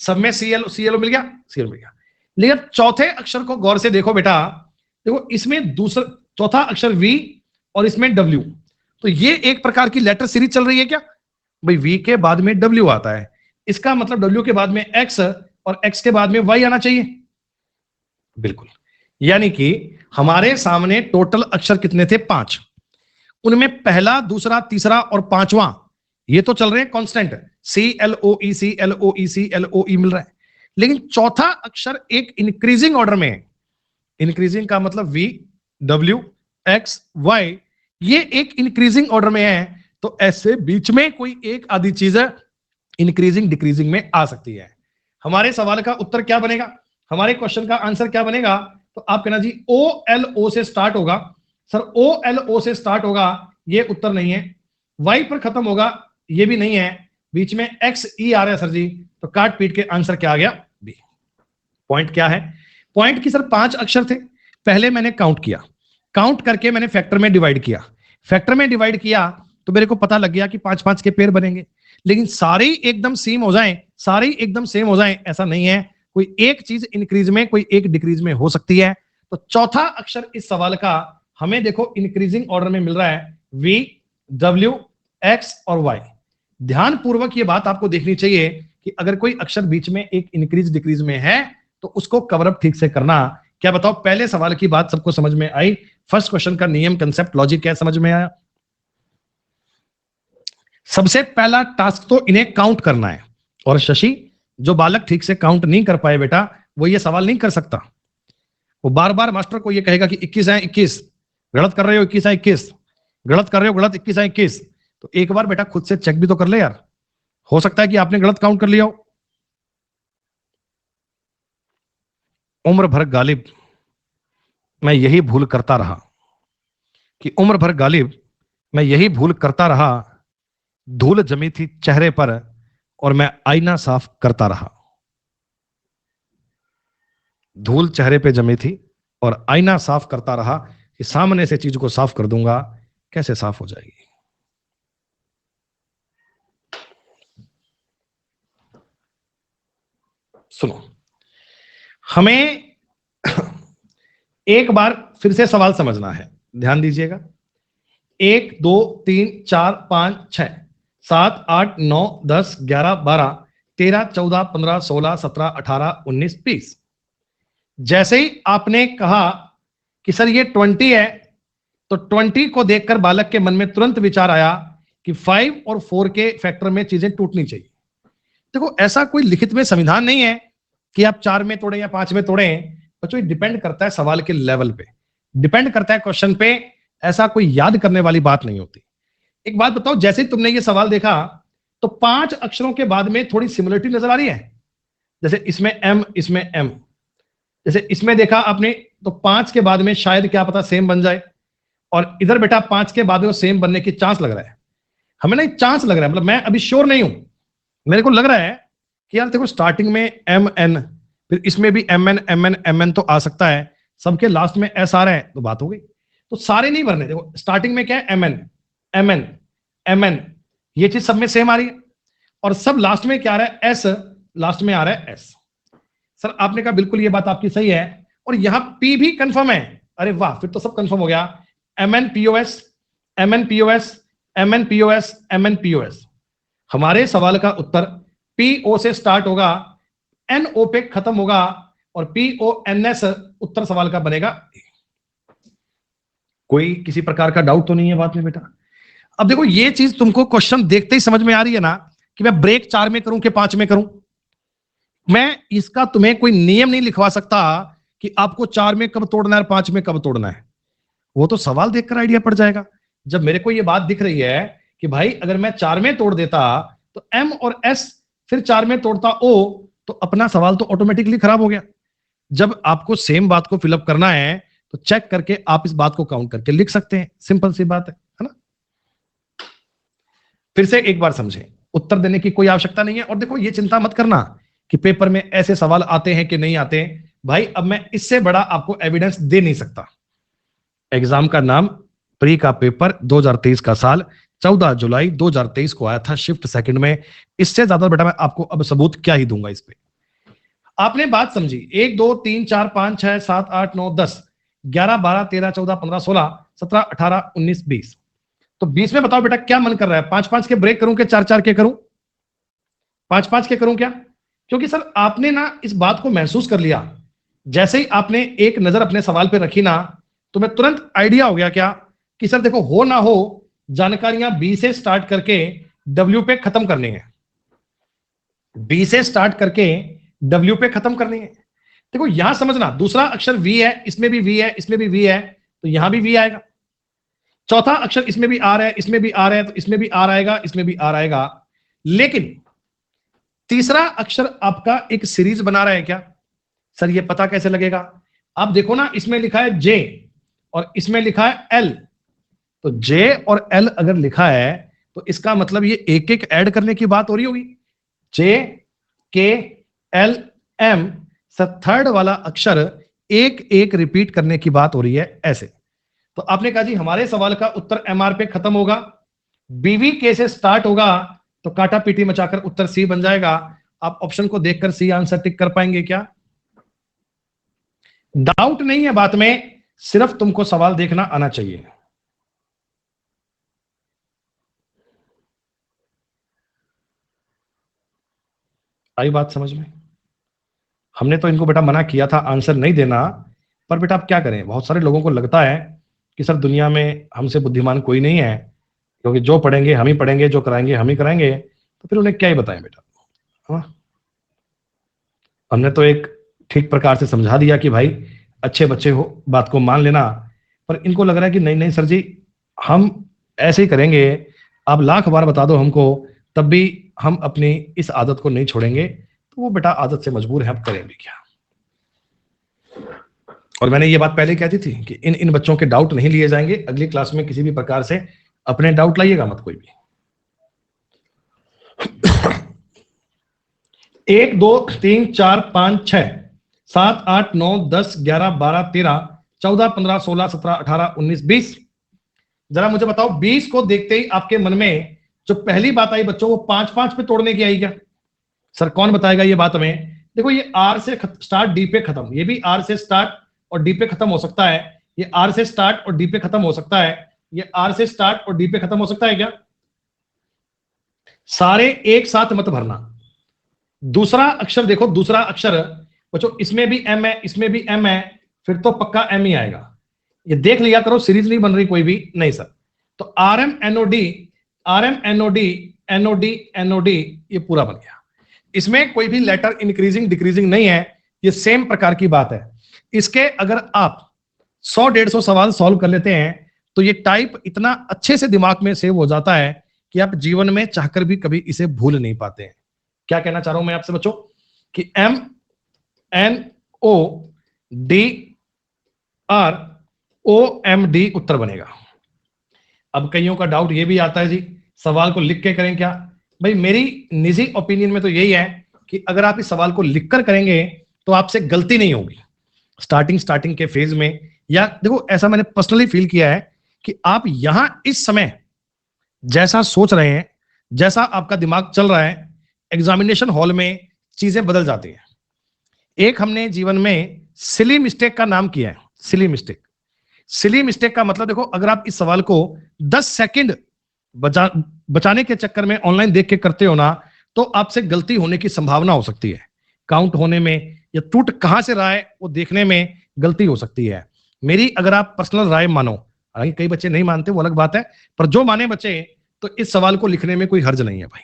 सब में CLO मिल गया, CL मिल गया। लेकिन चौथे अक्षर को गौर से देखो बेटा, देखो इसमें दूसरा चौथा अक्षर V और इसमें W, तो ये एक प्रकार की लेटर सीरीज चल रही है क्या भाई? V के बाद में W आता है, इसका मतलब W के बाद में X और X के बाद में Y आना चाहिए, बिल्कुल। यानी कि हमारे सामने टोटल अक्षर कितने थे? 5, उनमें पहला, दूसरा, तीसरा और 5वां ये तो चल रहे हैं कांस्टेंट, CLOE मिल रहा है। लेकिन चौथा अक्षर एक इंक्रीजिंग ऑर्डर में है, इंक्रीजिंग का मतलब V W X Y, ये एक इंक्रीजिंग ऑर्डर में है, तो ऐसे बीच में कोई एक आधी चीज इंक्रीजिंग डिक्रीजिंग में आ सकती है। हमारे सवाल का उत्तर क्या बनेगा, हमारे क्वेश्चन का आंसर क्या बनेगा? तो आप कहना जी OLO से स्टार्ट होगा सर, OLO से स्टार्ट होगा, ये उत्तर नहीं है। Y पर खत्म होगा, ये भी नहीं है, बीच में XE आ रहा है सर जी, तो काट पीट के आंसर क्या आ गया? बी। पॉइंट क्या है? पॉइंट की सर 5 अक्षर थे, पहले मैंने काउंट किया, काउंट करके मैंने फैक्टर में डिवाइड किया, फैक्टर में डिवाइड किया तो मेरे को पता लग गया कि 5-5 के पेयर बनेंगे। लेकिन सारे एकदम सेम हो जाएं, सारे एकदम सेम हो जाएं ऐसा नहीं है, कोई एक चीज इंक्रीज में कोई एक डिक्रीज में हो सकती है। तो चौथा अक्षर इस सवाल का हमें देखो इंक्रीजिंग ऑर्डर में मिल रहा है, V W X और Y। ध्यान पूर्वक ये बात आपको देखनी चाहिए कि अगर कोई अक्षर बीच में एक इंक्रीज डिक्रीज में है तो उसको कवर अप ठीक से करना। क्या बताओ, पहले सवाल की बात सबको समझ में आई? फर्स्ट क्वेश्चन का नियम, कंसेप्ट, लॉजिक क्या समझ में आया? सबसे पहला टास्क तो इन्हें काउंट करना है, और शशि जो बालक ठीक से काउंट नहीं कर पाए बेटा, वो ये सवाल नहीं कर सकता, वो बार बार मास्टर को ये कहेगा कि 21 है 21, गलत कर रहे हो 21 है 21, गलत कर रहे हो गलत, 21 है 21। तो एक बार बेटा खुद से चेक भी तो कर ले यार, हो सकता है कि आपने गलत काउंट कर लिया हो। उम्र भर गालिब मैं यही भूल करता रहा, कि उम्र भर गालिब मैं यही भूल करता रहा, धूल जमी थी चेहरे पर और मैं आईना साफ करता रहा। धूल चेहरे पे जमी थी और आईना साफ करता रहा, कि सामने से चीज को साफ कर दूंगा, कैसे साफ हो जाएगी? सुनो, हमें एक बार फिर से सवाल समझना है, ध्यान दीजिएगा। 1 2 3 4 5 6 7 8 9 10 11 12 13 14 15 16 17 18 19 20। जैसे ही आपने कहा कि सर ये 20 है, तो 20 को देखकर बालक के मन में तुरंत विचार आया कि 5 और 4 के फैक्टर में चीजें टूटनी चाहिए। देखो, ऐसा कोई लिखित में संविधान नहीं है कि आप 4 में तोड़ें या 5 में तोड़ें। बच्चों, ये डिपेंड करता है सवाल के लेवल पे, डिपेंड करता है क्वेश्चन पे। ऐसा कोई याद करने वाली बात नहीं होती। एक बात बताओ, जैसे ही तुमने ये सवाल देखा तो 5 अक्षरों के बाद में थोड़ी सिमिलरिटी नजर आ रही है। जैसे इसमें एम, इसमें एम, जैसे इसमें देखा आपने तो 5 के बाद में शायद क्या पता सेम बन जाए, और इधर बेटा 5 के बाद में सेम बनने की चांस लग रहा है। हमें ना चांस लग रहा है, मतलब मैं अभी श्योर नहीं हूं, मेरे को लग रहा है कि यार देखो स्टार्टिंग में एम एन, फिर इसमें भी M N M N M N तो आ सकता है, सबके लास्ट में एस आ रहा है तो बात हो गई। तो सारे नहीं भरने। देखो स्टार्टिंग में क्या है, M N M N M N, ये चीज सब में सेम आ रही है, और सब लास्ट में क्या आ रहा है, एस लास्ट में आ रहा है एस। सर आपने कहा बिल्कुल ये बात आपकी सही है, और यहां पी भी कंफर्म है। अरे वाह, फिर तो सब कंफर्म हो गया। M N P O S M N P O S M N P O S M N P O S. हमारे सवाल का उत्तर पीओ से स्टार्ट होगा, एनओ पे खत्म होगा, और पीओ एन एस उत्तर सवाल का बनेगा। कोई किसी प्रकार का डाउट तो नहीं है बात में बेटा? अब देखो, ये चीज तुमको क्वेश्चन देखते ही समझ में आ रही है ना कि मैं ब्रेक 4 में करूं कि 5 में करूं। मैं इसका तुम्हें कोई नियम नहीं लिखवा सकता कि आपको 4 में कब तोड़ना है और 5 में कब तोड़ना है। वो तो सवाल देखकर आइडिया पड़ जाएगा। जब मेरे को ये बात दिख रही है कि भाई अगर मैं 4 में तोड़ देता तो एम और एस, फिर 4 में तोड़ता ओ, तो अपना सवाल तो ऑटोमेटिकली खराब हो गया। जब आपको सेम बात को फिलअप करना है तो चेक करके आप इस बात को काउंट करके लिख सकते हैं। सिंपल सी बात है ना? फिर से एक बार समझें, उत्तर देने की कोई आवश्यकता नहीं है। और देखो, ये चिंता मत करना कि पेपर में ऐसे सवाल आते हैं कि नहीं आते। भाई अब मैं इससे बड़ा आपको एविडेंस दे नहीं सकता। एग्जाम का नाम प्री का पेपर 2023 का साल 14 जुलाई 2023 को आया था शिफ्ट सेकंड में। इससे ज्यादा बेटा मैं आपको अब सबूत क्या ही दूंगा इस पे। आपने बात समझी? 1 2 3 4 5 6 7 8 9 10 11 12 13 14 15 16 17 18 19 20। तो 20 में बताओ बेटा क्या मन कर रहा है? 5 5 के ब्रेक करूं कि 4 4 के करूं? 5 5 के करूं क्या? क्योंकि सर आपने ना इस बात को महसूस कर लिया, जैसे ही आपने एक नजर अपने सवाल पे रखी ना, तो मैं तुरंत आइडिया हो गया क्या कि सर देखो, हो ना हो जानकारियां बी से स्टार्ट करके डब्ल्यू पे खत्म करनी है। बी से स्टार्ट करके डब्ल्यू पे खत्म करनी है। देखो यहां समझना, दूसरा अक्षर वी है, इसमें भी वी है, इसमें भी वी है, तो यहां भी वी आएगा। चौथा अक्षर इसमें भी आ रहा है, इसमें भी आ रहा है, तो इसमें भी आर आएगा, इसमें भी आर आएगा। लेकिन तीसरा अक्षर आपका एक सीरीज बना रहा है क्या? सर ये पता कैसे लगेगा? आप देखो ना, इसमें लिखा है जे और इसमें लिखा है एल। तो जे और एल अगर लिखा है तो इसका मतलब ये एक एक ऐड करने की बात हो रही होगी। जे के एल एम, थर्ड वाला अक्षर एक एक रिपीट करने की बात हो रही है ऐसे। तो आपने कहा जी हमारे सवाल का उत्तर एमआर पे खत्म होगा, बीवी के से स्टार्ट होगा, तो काटा पीटी मचाकर उत्तर सी बन जाएगा। आप ऑप्शन को देखकर सी आंसर टिक कर पाएंगे क्या? डाउट नहीं है बात में, सिर्फ तुमको सवाल देखना आना चाहिए। आई बात समझ में? हमने तो इनको बेटा मना किया था आंसर नहीं देना, पर बेटा आप क्या करें, बहुत सारे लोगों को लगता है कि सर दुनिया में हमसे बुद्धिमान कोई नहीं है, क्योंकि जो पढ़ेंगे हम ही पढ़ेंगे, जो कराएंगे हम ही कराएंगे, तो फिर उन्हें क्या ही बताएं बेटा। हाँ? हमने तो एक ठीक प्रकार से समझा दिया कि भाई अच्छे बच्चे हो, बात को मान लेना, पर इनको लग रहा है कि नहीं नहीं सर जी हम ऐसे ही करेंगे, आप लाख बार बता दो हमको, तब भी हम अपनी इस आदत को नहीं छोड़ेंगे। तो वो बेटा आदत से मजबूर है, अब करें भी क्या। और मैंने ये बात पहले कहती थी कि इन इन बच्चों के डाउट नहीं लिए जाएंगे। अगली क्लास में किसी भी प्रकार से अपने डाउट लाइएगा मत कोई भी। 1 2 3 4 5 6 7 8 9 10 11 12 13 14 15 16 17 18 19 20। जरा मुझे बताओ 20 को देखते ही आपके मन में जो पहली बात आई बच्चों, वो 5 5 पे तोड़ने की आई क्या? सर कौन बताएगा ये बात हमें? देखो ये आर से स्टार्ट डी पे खत्म, ये भी आर से स्टार्ट और डी पे खत्म हो सकता है, ये आर से स्टार्ट और डी पे खत्म हो सकता है, ये आर से स्टार्ट और डी पे खत्म हो सकता है क्या? सारे एक साथ मत भरना। दूसरा अक्षर देखो, दूसरा अक्षर बच्चों इसमें भी एम है, इसमें भी एम है, फिर तो पक्का एम ही आएगा। ये देख लिया करो, सीरीज नहीं बन रही कोई भी नहीं सर। तो R M NOD, R M NOD, NOD NOD, ये पूरा बन गया। इसमें कोई भी लेटर इंक्रीजिंग डिक्रीजिंग नहीं है, ये सेम प्रकार की बात है। इसके अगर आप 100-150 सवाल सॉल्व कर लेते हैं तो ये टाइप इतना अच्छे से दिमाग में सेव हो जाता है कि आप जीवन में चाहकर भी कभी इसे भूल नहीं पाते हैं। क्या कहना चाह रहा हूं मैं आपसे बच्चों कि M N O D R O M D उत्तर बनेगा। अब कईयों का डाउट ये भी आता है जी सवाल को लिख के करें क्या? भाई मेरी निजी ओपिनियन में तो यही है कि अगर आप इस सवाल को लिखकर करेंगे तो आपसे गलती नहीं होगी स्टार्टिंग के फेज में। या देखो ऐसा मैंने पर्सनली फील किया है कि आप यहां इस समय जैसा सोच रहे हैं, जैसा आपका दिमाग चल रहा है, एग्जामिनेशन हॉल में चीजें बदल जाती हैं। एक हमने जीवन में सिली मिस्टेक का नाम किया है, सिली मिस्टेक। सिली मिस्टेक का मतलब देखो, अगर आप इस सवाल को 10 सेकंड बचाने के चक्कर में ऑनलाइन देख के करते हो ना, तो आपसे गलती होने की संभावना हो सकती है। काउंट होने में या टूट कहां से रहा है वो देखने में गलती हो सकती है। मेरी अगर आप पर्सनल राय मानो, हालांकि कई बच्चे नहीं मानते वो अलग बात है, पर जो माने बच्चे तो इस सवाल को लिखने में कोई हर्ज नहीं है भाई।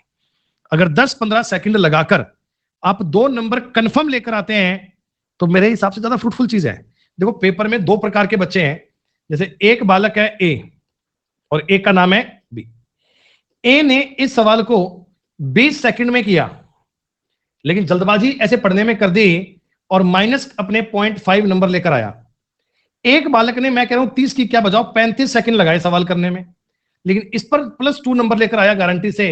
अगर 10-15 सेकंड लगाकर आप 2 नंबर कंफर्म लेकर आते हैं तो मेरे हिसाब से ज्यादा फ्रूटफुल चीज है। देखो पेपर में 2 प्रकार के बच्चे हैं, जैसे एक बालक है ए और एक का नाम है बी। ए ने इस सवाल को 20 सेकंड में किया, लेकिन जल्दबाजी ऐसे पढ़ने में कर दी और माइनस अपने 0.5 नंबर लेकर आया। एक बालक ने, मैं कह रहा हूं 30 की क्या बजाओ 35 सेकंड लगाए सवाल करने में, लेकिन इस पर +2 नंबर लेकर आया गारंटी से।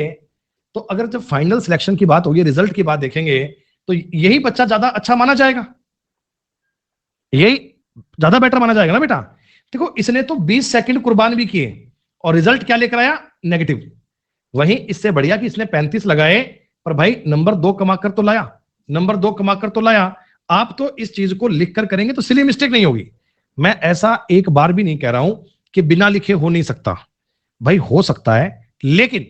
तो अगर जब फाइनल सिलेक्शन की बात होगी, रिजल्ट की बात देखेंगे, तो यही बच्चा ज्यादा अच्छा माना जाएगा, यही ज्यादा बेटर माना जाएगा ना बेटा। देखो इसने तो 20 सेकंड कुर्बान भी किए और रिजल्ट क्या लेकर आया? नेगेटिव। वहीं इससे बढ़िया कि इसने 35 लगाए पर भाई नंबर 2 कमाकर तो लाया, नंबर 2 कमाकर तो लाया। आप तो इस चीज को लिखकर करेंगे तो सिली मिस्टेक नहीं होगी। मैं ऐसा एक बार भी नहीं कह रहा हूं कि बिना लिखे हो नहीं सकता, भाई हो सकता है, लेकिन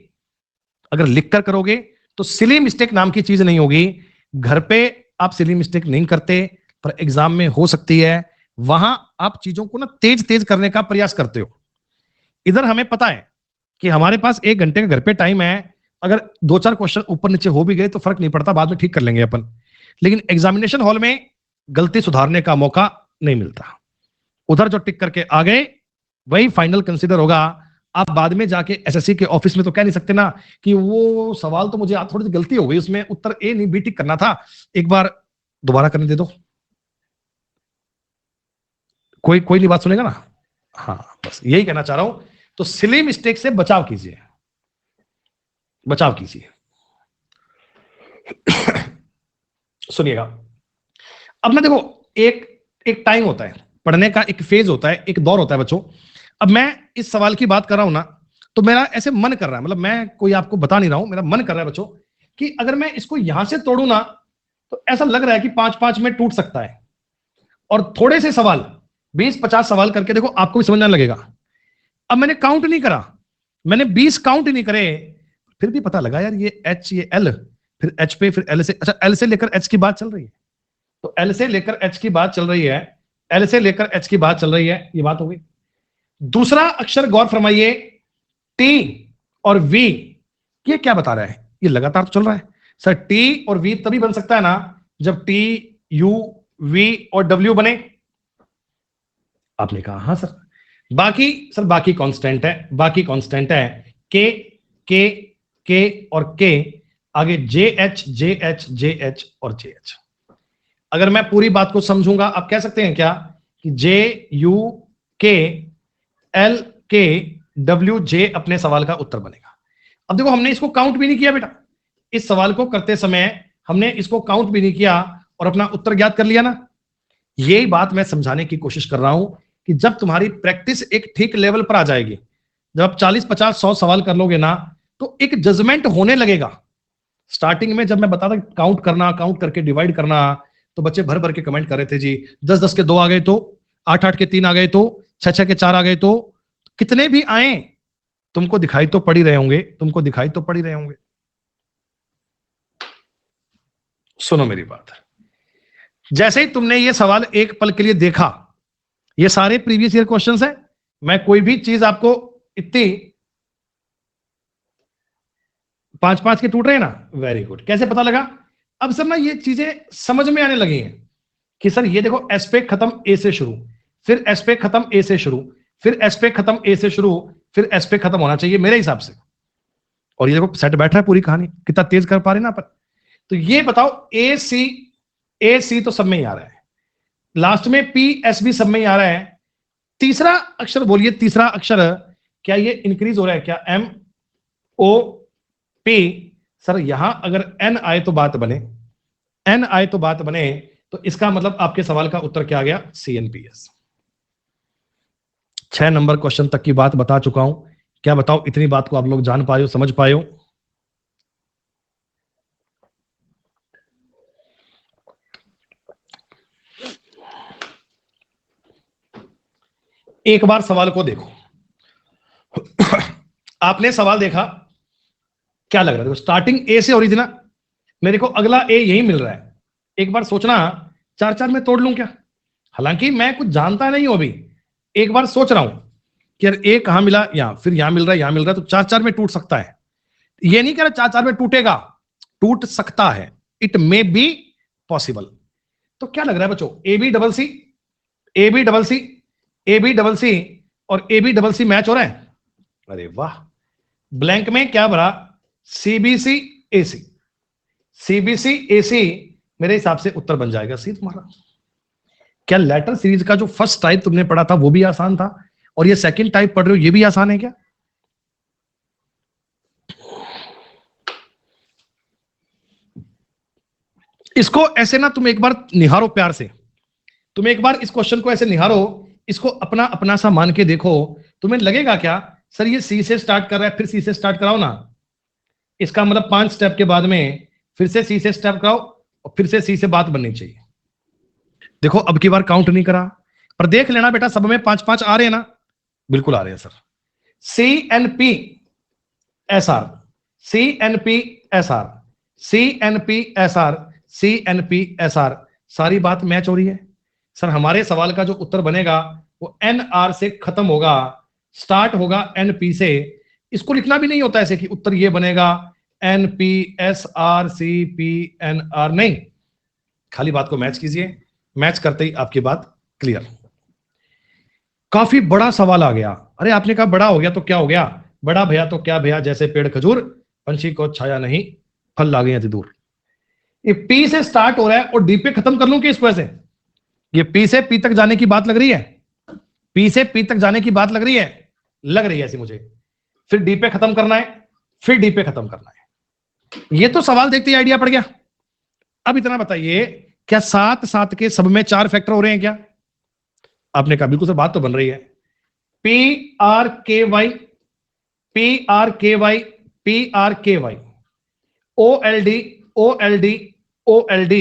अगर लिखकर करोगे तो सिली मिस्टेक नाम की चीज नहीं होगी। घर पे आप सिली मिस्टेक नहीं करते, पर एग्जाम में हो सकती है। वहां आप चीजों को ना तेज तेज करने का प्रयास करते हो। इधर हमें पता है कि हमारे पास 1 घंटे का घर पे टाइम है, अगर 2-4 क्वेश्चन ऊपर नीचे हो भी गए तो फर्क नहीं पड़ता, बाद में ठीक कर लेंगे अपन। लेकिन एग्जामिनेशन हॉल में गलती सुधारने का मौका नहीं मिलता। उधर जो टिक करके आ गए वही फाइनल कंसीडर होगा। आप बाद में जाके एसएससी के ऑफिस में तो कह नहीं सकते ना कि वो सवाल तो मुझे थोड़ी सी गलती हो गई, उसमें उत्तर ए नहीं बी टिक करना था, एक बार दोबारा करने दे दो। कोई नहीं बात सुनेगा ना। हाँ बस यही कहना चाह रहा हूं। तो सिली मिस्टेक से बचाव कीजिए, बचाव कीजिए। सुनिएगा, अब ना देखो एक टाइम होता है पढ़ने का, एक फेज होता है, एक दौर होता है बच्चों। अब मैं इस सवाल की बात कर रहा हूं ना, तो मेरा ऐसे मन कर रहा है, मतलब मैं कोई आपको बता नहीं रहा हूं, मेरा मन कर रहा है बच्चों कि अगर मैं इसको यहां से तोड़ू ना तो ऐसा लग रहा है कि 5-5 में टूट सकता है। और थोड़े से सवाल 20-50 सवाल करके देखो आपको भी समझने लगेगा। अब मैंने काउंट नहीं करा, मैंने 20 काउंट ही नहीं करे, फिर भी पता लगा यार ये एच, ये एल, फिर एच पे, फिर एल से, अच्छा एल से लेकर एच की बात चल रही है, तो एल से लेकर एच की बात चल रही है, एल से लेकर एच की बात चल रही है, ये बात हो गई। दूसरा अक्षर गौर फरमाइए, टी और वी, ये क्या बता रहा है? ये लगातार तो चल रहा है सर। टी और वी तभी बन सकता है ना जब टी, यू, वी और डब्ल्यू बने। आपने कहा हाँ सर। बाकी सर बाकी कांस्टेंट है, बाकी कांस्टेंट है, के के के और के, आगे जे H J H J H और जे एच। अगर मैं पूरी बात को समझूंगा, आप कह सकते हैं क्या कि जे यू के एल के डब्ल्यू जे अपने सवाल का उत्तर बनेगा। अब देखो हमने इसको काउंट भी नहीं किया बेटा, इस सवाल को करते समय हमने इसको काउंट भी नहीं किया और अपना उत्तर ज्ञात कर लिया ना। यही बात मैं समझाने की कोशिश कर रहा हूं कि जब तुम्हारी प्रैक्टिस एक ठीक लेवल पर आ जाएगी, जब आप 40-50-100 सवाल कर लोगे ना, तो एक जजमेंट होने लगेगा। स्टार्टिंग में जब मैं बताता काउंट करना, काउंट करके डिवाइड करना, तो बच्चे भर भर के कमेंट कर रहे थे जी 10-10 के 2 आ गए तो, 8-8 के 3 आ गए तो, 6-6 के 4 आ गए तो कितने भी आए तुमको दिखाई तो पड़ ही रहे होंगे, तुमको दिखाई तो पड़ ही रहे होंगे। सुनो मेरी बात, जैसे ही तुमने ये सवाल एक पल के लिए देखा, ये सारे प्रीवियस ईयर क्वेश्चंस हैं, मैं कोई भी चीज आपको इतनी 5-5 के टूट रहे हैं ना, वेरी गुड। कैसे पता लगा? अब सर ना ये चीजें समझ में आने लगी हैं कि सर ये देखो एस पे खत्म ए से शुरू, फिर एस पे खत्म ए से शुरू, फिर एस पे खत्म ए से शुरू, फिर एस पे खत्म होना चाहिए मेरे हिसाब से। और ये देखो सेट बैठ रहा है पूरी कहानी, कितना तेज कर पा रहे ना अपन। तो ये बताओ ए सी तो सब में ही आ रहा है, लास्ट में पी एस भी सब में ही आ रहा है। तीसरा अक्षर बोलिए, तीसरा अक्षर क्या ये इंक्रीज हो रहा है क्या? M O P. सर यहां अगर एन आए तो बात बने, एन आए तो बात बने, तो इसका मतलब आपके सवाल का उत्तर क्या आ गया? CNPS। 6 नंबर क्वेश्चन तक की बात बता चुका हूं। क्या बताओ इतनी बात को आप लोग जान पाए हो, समझ पाए हो? एक बार सवाल को देखो। आपने सवाल देखा, क्या लग रहा है? देखो स्टार्टिंग ए से ओरिजिनल, मेरे को अगला ए यही मिल रहा है। एक बार सोचना 4-4 में तोड़ लूं क्या? हालांकि मैं कुछ जानता नहीं हूं अभी, एक बार सोच रहा हूं कि यार ए कहां मिला, यहां, फिर यहां मिल रहा है, यहां मिल रहा है, तो 4-4 में टूट सकता है। ये नहीं कह रहा 4-4 में टूटेगा, टूट सकता है, इट मे बी पॉसिबल। तो क्या लग रहा है बच्चों? A B double C, A B double C, A B double C और A B double C match हो रहा है। अरे वाह, ब्लैंक में क्या भरा? सीबीसी एसी, सीबीसी एसी मेरे हिसाब से उत्तर बन जाएगा सी तुम्हारा। क्या लेटर सीरीज का जो फर्स्ट टाइप तुमने पढ़ा था वो भी आसान था, और ये सेकंड टाइप पढ़ रहे हो ये भी आसान है क्या? इसको ऐसे ना तुम एक बार निहारो प्यार से, तुम एक बार इस क्वेश्चन को ऐसे निहारो, इसको अपना अपना सा मान के देखो, तुम्हें लगेगा क्या सर ये सी से स्टार्ट कर रहा है, फिर सी से स्टार्ट कराओ ना। इसका मतलब 5 स्टेप के बाद में फिर से सी से स्टेप कराओ और फिर से सी से बात बननी चाहिए। देखो अब की बार काउंट नहीं करा, पर देख लेना बेटा सब में 5-5 आ रहे हैं ना? बिल्कुल आ रहे हैं sir. CNP SR, CNP SR, CNP SR, CNP SR, सारी बात मैच हो रही है। सर हमारे सवाल का जो उत्तर बनेगा वो NR से खत्म होगा, स्टार्ट होगा NP से। इसको लिखना भी नहीं होता ऐसे कि उत्तर ये बनेगा NPSRCPNR, नहीं, खाली बात को मैच कीजिए, मैच करते ही आपकी बात क्लियर। काफी बड़ा सवाल आ गया। अरे आपने कहा बड़ा हो गया तो क्या हो गया? बड़ा भैया तो क्या भैया, जैसे पेड़ खजूर, पंछी को छाया नहीं, फल ला गए दूर। ये पी से स्टार्ट हो रहा है और डी पे खत्म कर लूं कि इसको ऐसे? ये पी से पी तक जाने की बात लग रही है, पी से पी तक जाने की बात लग रही है, लग रही है ऐसी मुझे। फिर डी पे खत्म करना है, फिर डी पे खत्म करना है। ये तो सवाल देखते ही आइडिया पड़ गया। अब इतना बताइए, क्या 7-7 के सब में 4 फैक्टर हो रहे हैं क्या? आपने कहा बिल्कुल सर, बात तो बन रही है। PRKY, PRKY, PRKY, OLD, OLD, OLD,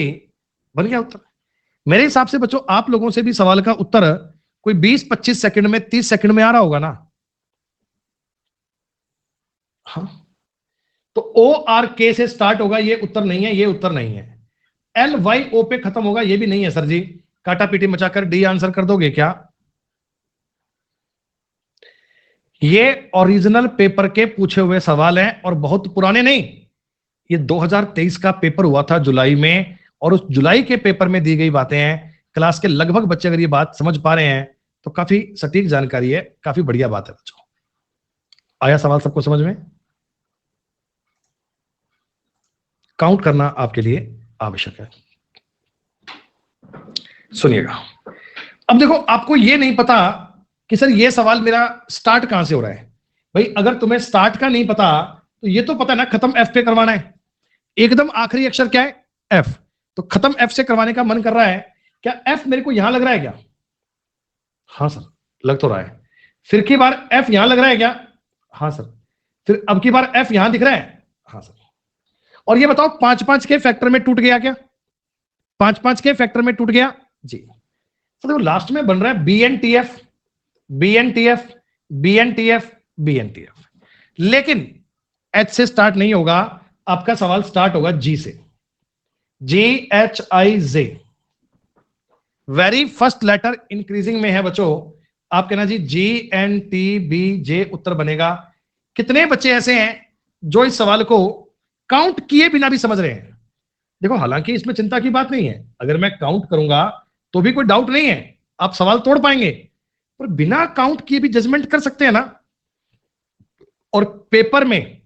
बन गया उत्तर। मेरे हिसाब से बच्चों आप लोगों से भी सवाल का उत्तर कोई 20-25 सेकंड में, 30 सेकंड में आ रहा होगा ना? हाँ, तो ORK से स्टार्ट होगा, ये उत्तर नहीं है, ये उत्तर नहीं है। LYO पे खत्म होगा, ये भी नहीं है सर जी। काटा पीटी मचाकर डी आंसर कर दोगे क्या? ये ओरिजिनल पेपर के पूछे हुए सवाल हैं और बहुत पुराने नहीं। ये 2023 का पेपर हुआ था जुलाई में, और उस जुलाई के पेपर में दी गई बातें हैं। क्लास के लगभग बच्चे अगर ये बात समझ पा रहे हैं तो काफी सटीक जानकारी है, काफी बढ़िया बात है बच्चों। आया सवाल सबको समझ में? काउंट करना आपके लिए आवश्यक है। सुनिएगा, अब देखो आपको ये नहीं पता कि सर ये सवाल मेरा स्टार्ट कहां से हो रहा है। भाई अगर तुम्हें स्टार्ट का नहीं पता तो ये तो पता है ना खत्म एफ पे करवाना है। एकदम आखिरी अक्षर क्या है? एफ। तो खत्म एफ से करवाने का मन कर रहा है। क्या एफ मेरे को यहां लग रहा है क्या? हाँ सर, लग तो रहा है। फिर की बार एफ यहां लग रहा है क्या? हाँ सर। फिर अब की बार एफ यहां दिख रहा है? हाँ सर। और ये बताओ 5-5 के फैक्टर में टूट गया क्या? 5-5 के फैक्टर में टूट गया जी। तो देखो लास्ट में बन रहा है BNTF, BNTF, BNTF BNTF, लेकिन H से स्टार्ट नहीं होगा, आपका सवाल स्टार्ट होगा G से, GHIJ, very first letter increasing में है बच्चों। आप कहना जी GNTBJ उत्तर बनेगा। कितने बच्चे ऐसे हैं जो इस सवाल को काउंट किए बिना भी समझ रहे हैं? देखो, हालांकि इसमें चिंता की बात नहीं है, अगर मैं काउंट करूंगा तो भी कोई डाउट नहीं है, आप सवाल तोड़ पाएंगे, पर बिना काउंट किए भी जजमेंट कर सकते हैं ना। और पेपर में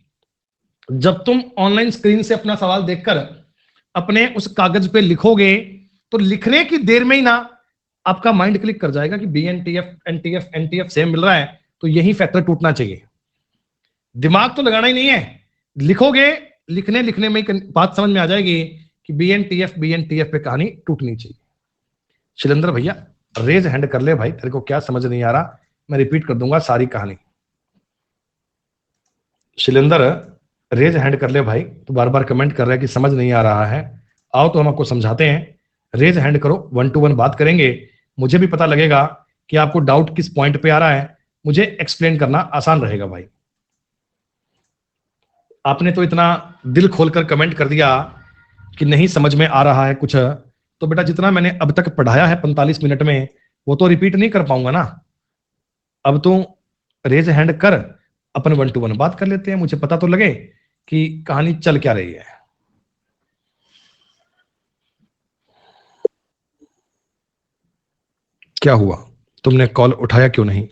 जब तुम ऑनलाइन स्क्रीन से अपना सवाल देखकर अपने उस कागज पे लिखोगे, तो लिखने की देर में ही ना आपका माइंड क्लिक कर जाएगा कि BNTF NTF NTF सेम मिल रहा है, तो यही फैक्टर टूटना चाहिए। दिमाग तो लगाना ही नहीं है, लिखोगे, लिखने लिखने में बात समझ में आ जाएगी कि BNTF पे कहानी टूटनी चाहिए। शैलेंद्र भैया रेज हैंड कर ले भाई, तेरे को क्या समझ नहीं आ रहा, मैं रिपीट कर दूंगा सारी कहानी। शैलेंद्र रेज हैंड कर ले भाई, तो बार बार कमेंट कर रहा है कि समझ नहीं आ रहा है, आओ तो हम आपको समझाते हैं। रेज हैंड करो, 1 to 1 बात करेंगे, मुझे भी पता लगेगा कि आपको डाउट किस पॉइंट पे आ रहा है, मुझे एक्सप्लेन करना आसान रहेगा भाई। आपने तो इतना दिल खोलकर कमेंट कर दिया कि नहीं समझ में आ रहा है कुछ, तो बेटा जितना मैंने अब तक पढ़ाया है 45 मिनट में, वो तो रिपीट नहीं कर पाऊंगा ना। अब तो रेज हैंड कर, अपन 1 to 1 बात कर लेते हैं, मुझे पता तो लगे कि कहानी चल क्या रही है। क्या हुआ, तुमने कॉल उठाया क्यों नहीं?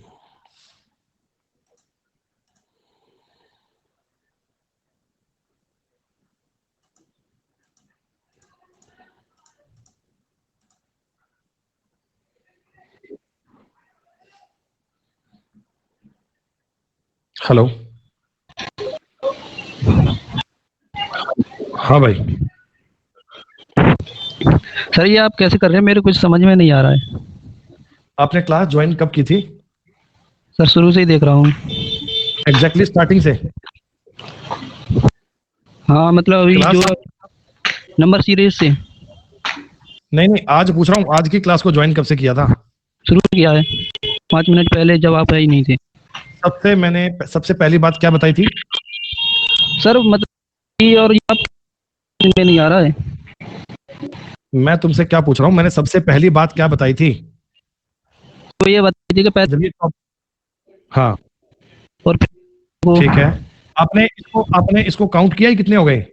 हेलो, हाँ भाई। सर ये आप कैसे कर रहे हैं, मेरे कुछ समझ में नहीं आ रहा है। आपने क्लास ज्वाइन कब की थी? सर शुरू से ही देख रहा हूँ। एग्जैक्टली स्टार्टिंग से? हाँ मतलब अभी क्लास जो नंबर सीरीज से। नहीं नहीं, आज पूछ रहा हूँ, आज की क्लास को ज्वाइन कब से किया था? शुरू किया है 5 मिनट पहले, जब आप ही नहीं थे। सबसे पहली बात क्या बताई थी? सर मतलब ये और ये आप में नहीं आ रहा है। मैं तुमसे क्या पूछ रहा हूँ, मैंने सबसे पहली बात क्या बताई थी? तो ये बताइए कि पहले, हाँ और ठीक है, आपने इसको काउंट किया ही, कितने हो गए?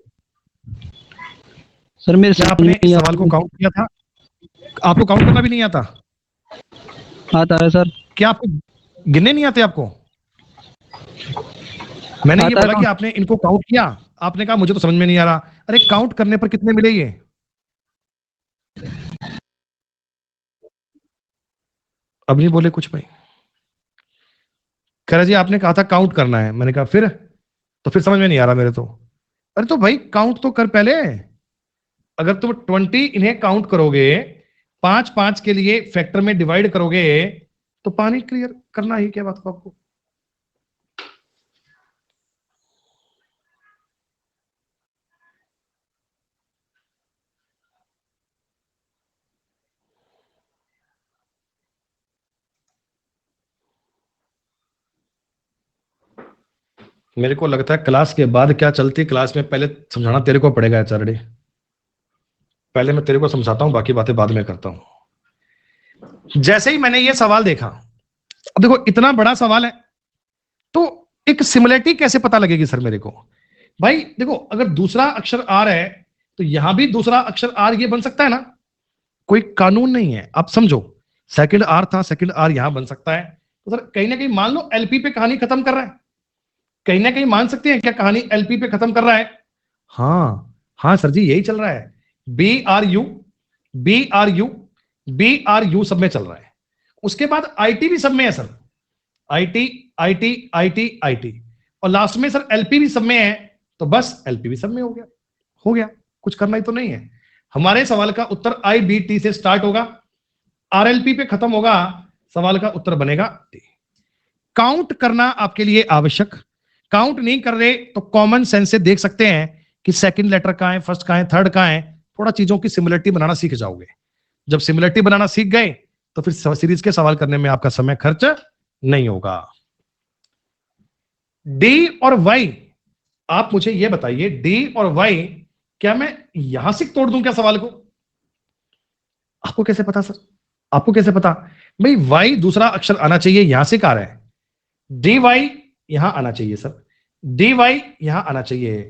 सर मेरे क्या आपने इस सवाल को काउंट किया था? आपको काउंट करना भी नहीं आता? आता है सर। क्या आपको गिनने नहीं आते आपको? मैंने ये बोला कि आपने इनको काउंट किया, आपने कहा मुझे तो समझ में नहीं आ रहा। अरे काउंट करने पर कितने मिले ये? अब नहीं बोले कुछ भाई। कह रहा जी आपने कहा था काउंट करना है, मैंने कहा फिर, तो फिर समझ में नहीं आ रहा मेरे तो। अरे तो भाई काउंट तो कर पहले। अगर तुम 20 इन्हें काउंट करोगे, 5 के लिए फैक्टर में डिवाइड करोगे, तो पानी क्लियर करना ही क्या बात आपको। मेरे को लगता है क्लास के बाद क्या चलती क्लास में, पहले समझाना तेरे को पड़ेगा एचआरडी। पहले मैं तेरे को समझाता हूं, बाकी बातें बाद में करता हूं। जैसे ही मैंने ये सवाल देखा, अब देखो इतना बड़ा सवाल है, तो एक सिमिलरिटी कैसे पता लगेगी सर मेरे को? भाई देखो, अगर दूसरा अक्षर आर है, तो यहां भी दूसरा अक्षर आर ये बन सकता है ना, कोई कानून नहीं है। आप समझो, सेकंड आर था, सेकंड आर यहां बन सकता है। तो सर कहीं ना कहीं मान लो एलपी पे कहानी खत्म कर रहा है, कहीं ना कहीं मान सकते हैं क्या कहानी एलपी पे खत्म कर रहा है? हाँ सर जी, यही चल रहा है। BRU BRU सब में चल रहा है। उसके बाद आईटी भी सब में है सर, आईटी और लास्ट में सर एलपी भी सब में है। तो बस एलपी भी सब में हो गया, कुछ करना ही तो नहीं है। हमारे सवाल का उत्तर IBT से स्टार्ट होगा, RLP पे खत्म होगा, सवाल का उत्तर बनेगा टी। काउंट करना आपके लिए आवश्यक, काउंट नहीं कर रहे तो कॉमन सेंस से देख सकते हैं कि सेकंड लेटर कहां है, फर्स्ट कहां है, थर्ड कहां है। थोड़ा चीजों की सिमिलरिटी बनाना सीख जाओगे। जब सिमिलरिटी बनाना सीख गए, तो फिर सीरीज के सवाल करने में आपका समय खर्च नहीं होगा। डी और वाई, आप मुझे यह बताइए, डी और वाई, क्या मैं यहां से तोड़ दूं क्या सवाल को? आपको कैसे पता सर? आपको कैसे पता? भाई वाई दूसरा अक्षर आना चाहिए, यहां से कह रहा है डी वाई यहां आना चाहिए सर, डी वाई यहां आना चाहिए।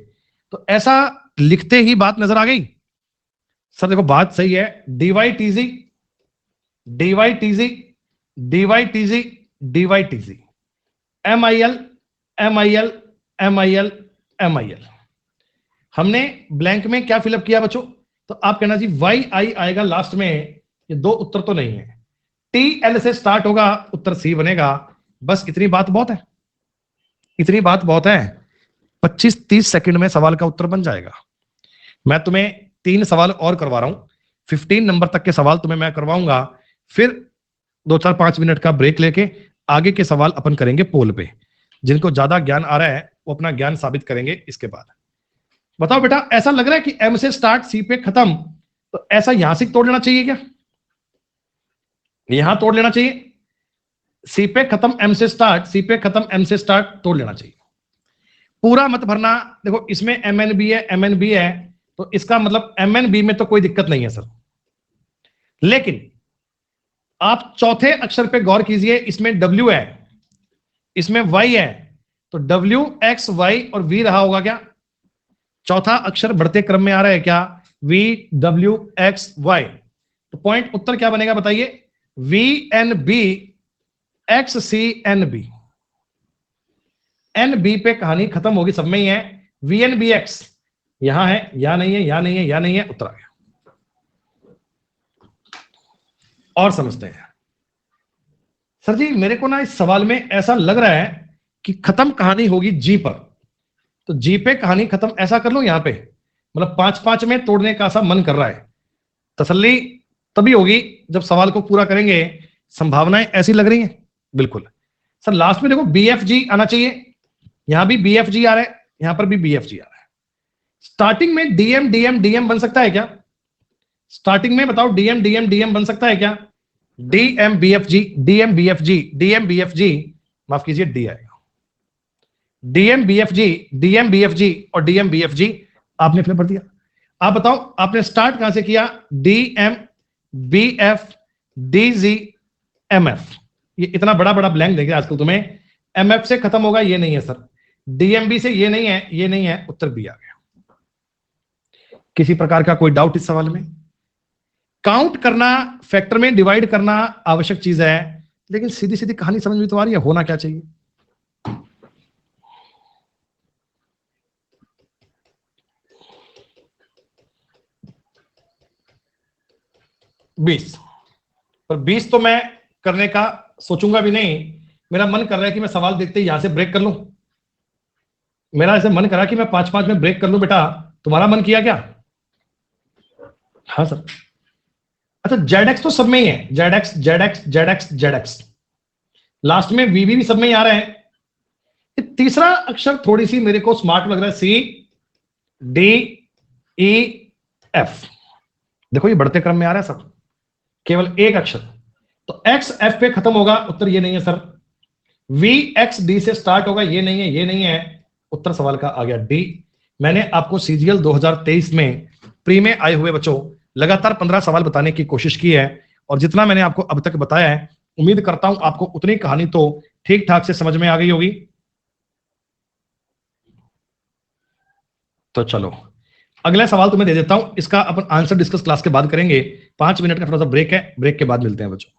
तो ऐसा लिखते ही बात नजर आ गई सर। देखो बात सही है, D Y TG, D Y TG, D Y TG, D Y TG, M I L, M I L, M I L, M I L. हमने ब्लैंक में क्या फिलअप किया बच्चों? तो आप कहना जी वाई आई आएगा लास्ट में, ये दो उत्तर तो नहीं है। टी एल से स्टार्ट होगा, उत्तर सी बनेगा। बस इतनी बात बहुत है, इतनी बात बहुत है। 25-30 सेकंड में सवाल का उत्तर बन जाएगा। मैं तुम्हें 3 सवाल और करवा रहा हूं, 15 नंबर तक के सवाल तुम्हें मैं करवाऊंगा, फिर 2-4-5 मिनट का ब्रेक लेके आगे के सवाल अपन करेंगे पोल पे। जिनको ज्यादा ज्ञान आ रहा है वो अपना ज्ञान साबित करेंगे इसके बाद। बताओ बेटा, ऐसा लग रहा है कि एम से स्टार्ट सी पे खत्म, तो ऐसा यहां से तोड़ लेना चाहिए क्या? यहां तोड़ लेना चाहिए, सी पे खत्म एम से स्टार्ट, सी पे खत्म एम से स्टार्ट, तोड़ लेना चाहिए। पूरा मत भरना। देखो इसमें एम एन बी है, एम एन बी है, तो इसका मतलब एम एन बी में तो कोई दिक्कत नहीं है सर। लेकिन आप चौथे अक्षर पे गौर कीजिए, इसमें डब्ल्यू है, इसमें वाई है, तो डब्ल्यू एक्स वाई और वी रहा होगा क्या? चौथा अक्षर बढ़ते क्रम में आ रहा है क्या? V W X Y. तो पॉइंट उत्तर क्या बनेगा बताइए? V N B X C N B. N B पे कहानी खत्म होगी, सब में ही है। वी एन बी एक्स यहां है, या नहीं है, या नहीं है, या नहीं है, उत्तर आ गया। और समझते हैं सर जी, मेरे को ना इस सवाल में ऐसा लग रहा है कि खत्म कहानी होगी जी पर। तो जी पे कहानी खत्म, ऐसा कर लो यहां पे, मतलब 5-5 में तोड़ने का सा मन कर रहा है। तसल्ली तभी होगी जब सवाल को पूरा करेंगे। संभावनाएं ऐसी लग रही हैं बिल्कुल। सर लास्ट में देखो बी एफ जी आना चाहिए, यहां भी बी एफ जी आ रहा है, यहां पर भी बी एफ जी आ रहा है। स्टार्टिंग में डीएम डीएम डीएम बन सकता है क्या? स्टार्टिंग में बताओ, डीएम डीएम डीएम बन सकता है क्या? DM B F G, DM B F G, DM B F G, माफ कीजिए डी आएगा। DM B F G, DM B F G और डीएम बी एफ जी आपने फिर भर दिया। आप बताओ आपने स्टार्ट कहां से किया? D M B F D G M F. ये इतना बड़ा बड़ा ब्लैंक देंगे आजकल तुम्हें। एम एफ से खत्म होगा, ये नहीं है सर। डीएमबी से ये नहीं है, ये नहीं है, उत्तर बी आ गया। किसी प्रकार का कोई डाउट इस सवाल में? काउंट करना, फैक्टर में डिवाइड करना आवश्यक चीज है, लेकिन सीधी सीधी कहानी समझ में तो आ रही है, होना क्या चाहिए? बीस, पर 20 तो मैं करने का सोचूंगा भी नहीं। मेरा मन कर रहा है कि मैं सवाल देखते ही यहां से ब्रेक कर लूं। मेरा ऐसे मन करा कि मैं 5-5 में ब्रेक कर लूं। बेटा तुम्हारा मन किया क्या? हाँ सर। अच्छा जेड एक्स तो सब में ही है, Z x Z x Z x Z x, last में वीवी भी सब में ही आ रहा है। तीसरा अक्षर थोड़ी सी मेरे को स्मार्ट लग रहा है, सी डी ई एफ। देखो ये बढ़ते क्रम में आ रहा है सब, केवल एक अक्षर। तो एक्स एफ पे खत्म होगा, उत्तर ये नहीं है सर। वी एक्स डी से स्टार्ट होगा, ये नहीं है, ये नहीं है, उत्तर सवाल का आ गया डी। मैंने आपको सीजीएल 2023 में प्री में आए हुए बच्चों लगातार 15 सवाल बताने की कोशिश की है, और जितना मैंने आपको अब तक बताया है, उम्मीद करता हूं आपको उतनी कहानी तो ठीक ठाक से समझ में आ गई होगी। तो चलो अगला सवाल तुम्हें दे देता हूं, इसका अपन आंसर डिस्कस क्लास के बाद करेंगे। 5 मिनट का थोड़ा सा ब्रेक है, ब्रेक के बाद मिलते हैं बच्चों।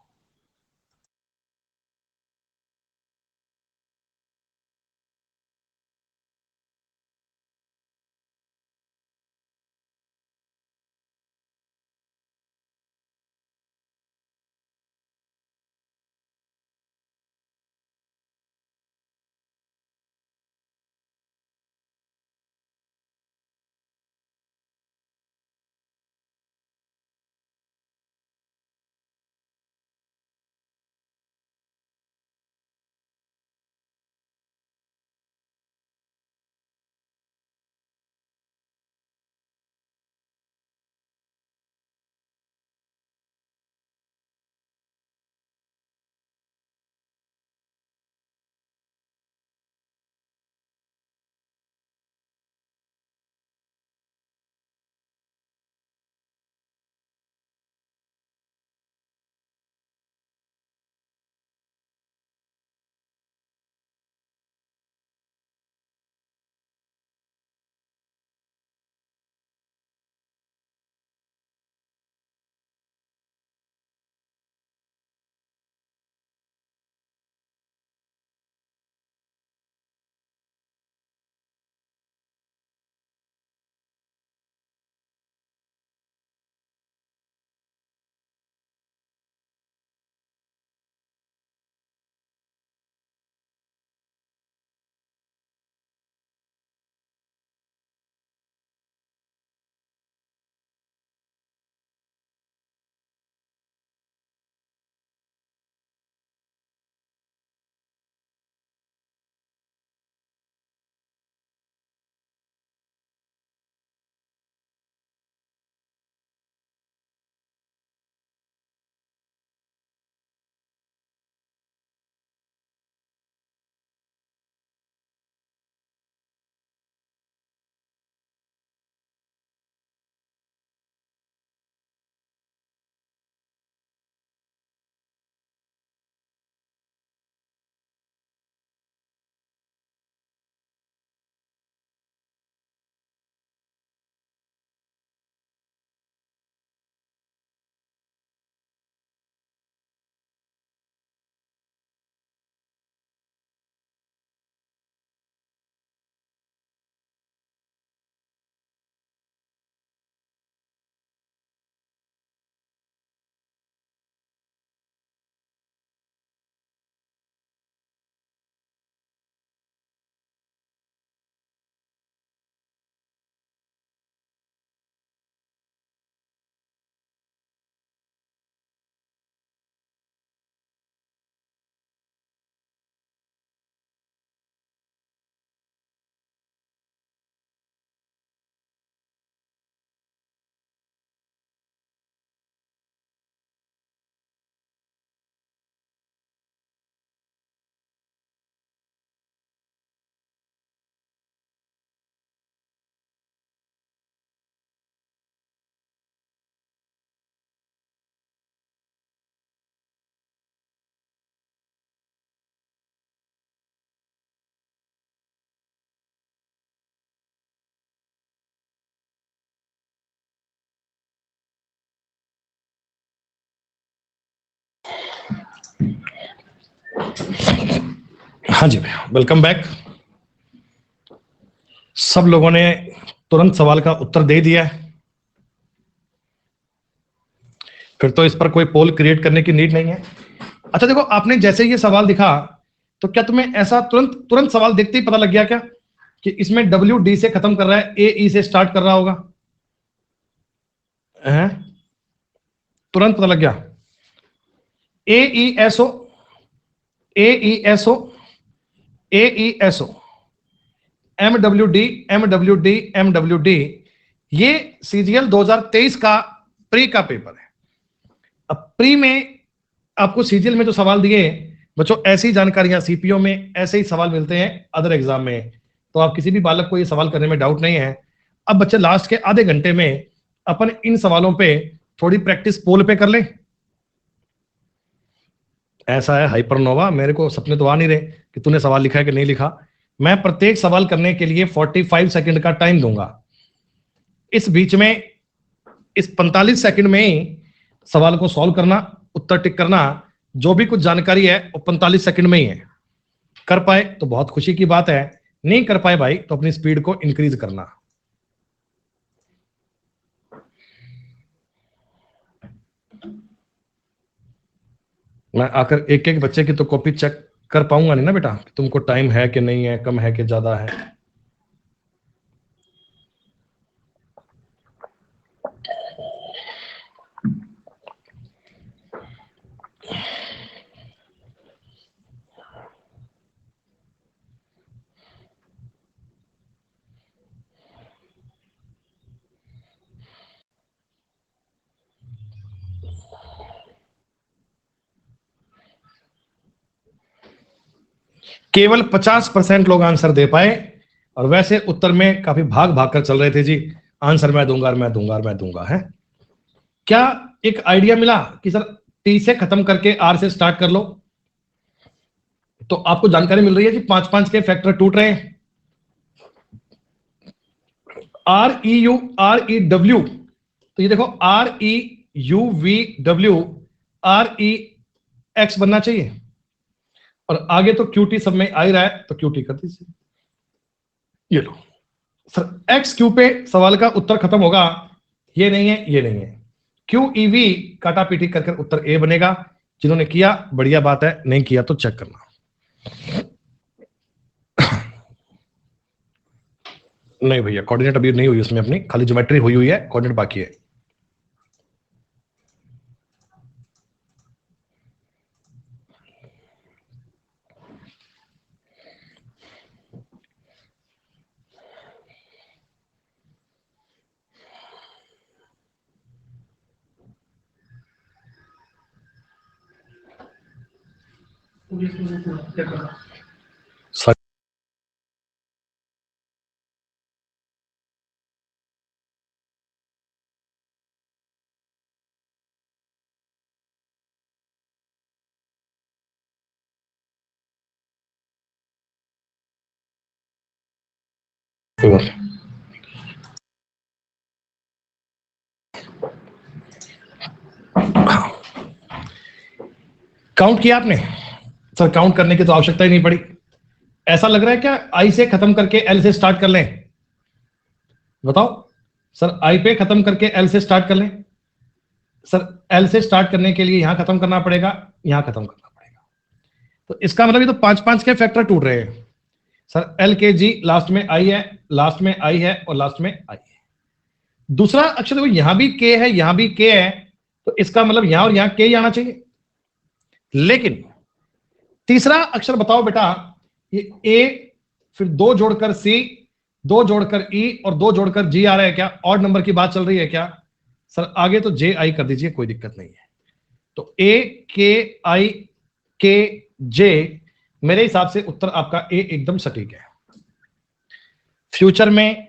हाँ जी भैया, वेलकम बैक। सब लोगों ने तुरंत सवाल का उत्तर दे दिया है, फिर तो इस पर कोई पोल क्रिएट करने की नीड नहीं है। अच्छा देखो, आपने जैसे ये सवाल दिखा तो क्या तुम्हें ऐसा तुरंत तुरंत सवाल देखते ही पता लग गया क्या कि इसमें डब्ल्यू डी से खत्म कर रहा है, ए ई से स्टार्ट कर रहा होगा? हैं? तुरंत पता लग गया? A E S O, A E S O, A E S O, M W D, M W D, M W D, ये सीजीएल 2023 का प्री का पेपर है। अब प्री में आपको सीजीएल में जो सवाल दिए बच्चों, ऐसी जानकारियां सीपीओ में ऐसे ही सवाल मिलते हैं अदर एग्जाम में, तो आप किसी भी बालक को ये सवाल करने में डाउट नहीं है। अब बच्चे लास्ट के आधे घंटे में अपन इन सवालों पे थोड़ी प्रैक्टिस पोल पे कर लें। ऐसा है हाइपरनोवा, मेरे को सपने तो आ नहीं रहे कि तूने सवाल लिखा है कि नहीं लिखा। मैं प्रत्येक सवाल करने के लिए 45 सेकंड का टाइम दूंगा। इस बीच में इस 45 सेकंड में ही सवाल को सॉल्व करना, उत्तर टिक करना, जो भी कुछ जानकारी है वो 45 सेकंड में ही है। कर पाए तो बहुत खुशी की बात है, नहीं कर पाए भाई तो अपनी स्पीड को इंक्रीज करना। मैं आकर एक एक बच्चे की तो कॉपी चेक कर पाऊंगा नहीं ना बेटा, तुमको टाइम है कि नहीं है, कम है कि ज्यादा है। केवल 50% लोग आंसर दे पाए, और वैसे उत्तर में काफी भाग भाग कर चल रहे थे जी, आंसर मैं दूंगा मैं दूंगा मैं दूंगा। है क्या एक आइडिया मिला कि सर टी से खत्म करके आर से स्टार्ट कर लो? तो आपको जानकारी मिल रही है जी, 5-5 के फैक्टर टूट रहे हैं। R E U, R E W, तो ये देखो R E U V W, R E x बनना चाहिए, और आगे तो क्यूटी सब में आ ही रहा है तो क्यूटी कर दीजिए। ये लो सर, एक्स क्यू पे सवाल का उत्तर खत्म होगा। ये नहीं है, ये नहीं है, क्यू ई वी काटा पीटी कर उत्तर ए बनेगा। जिन्होंने किया बढ़िया बात है, नहीं किया तो चेक करना। नहीं भैया, कोऑर्डिनेट अभी नहीं हुई उसमें, अपनी खाली ज्योमेट्री हुई हुई है, कोऑर्डिनेट बाकी है। सर काउंट किया आपने? सर काउंट करने की तो आवश्यकता ही नहीं पड़ी। ऐसा लग रहा है क्या आई से खत्म करके एल से स्टार्ट कर लें? बताओ सर, आई पे खत्म करके एल से स्टार्ट कर लें? सर एल से स्टार्ट करने के लिए यहां खत्म करना पड़ेगा, यहां खत्म करना पड़ेगा, तो इसका मतलब ये तो 5-5 के फैक्टर टूट रहे हैं। सर एल के जी लास्ट में आई है, लास्ट में आई है, और लास्ट में आई है। दूसरा अक्षर देखो, यहां भी के है, यहां भी के है, तो इसका मतलब यहां और यहां के ही आना चाहिए। लेकिन तीसरा अक्षर बताओ बेटा, ये ए, फिर दो जोड़कर सी, दो जोड़कर ई, और दो जोड़कर जी आ रहा है क्या? ऑड नंबर की बात चल रही है क्या? सर आगे तो जे आई कर दीजिए, कोई दिक्कत नहीं है। तो ए के आई के जे, मेरे हिसाब से उत्तर आपका ए एकदम सटीक है। फ्यूचर में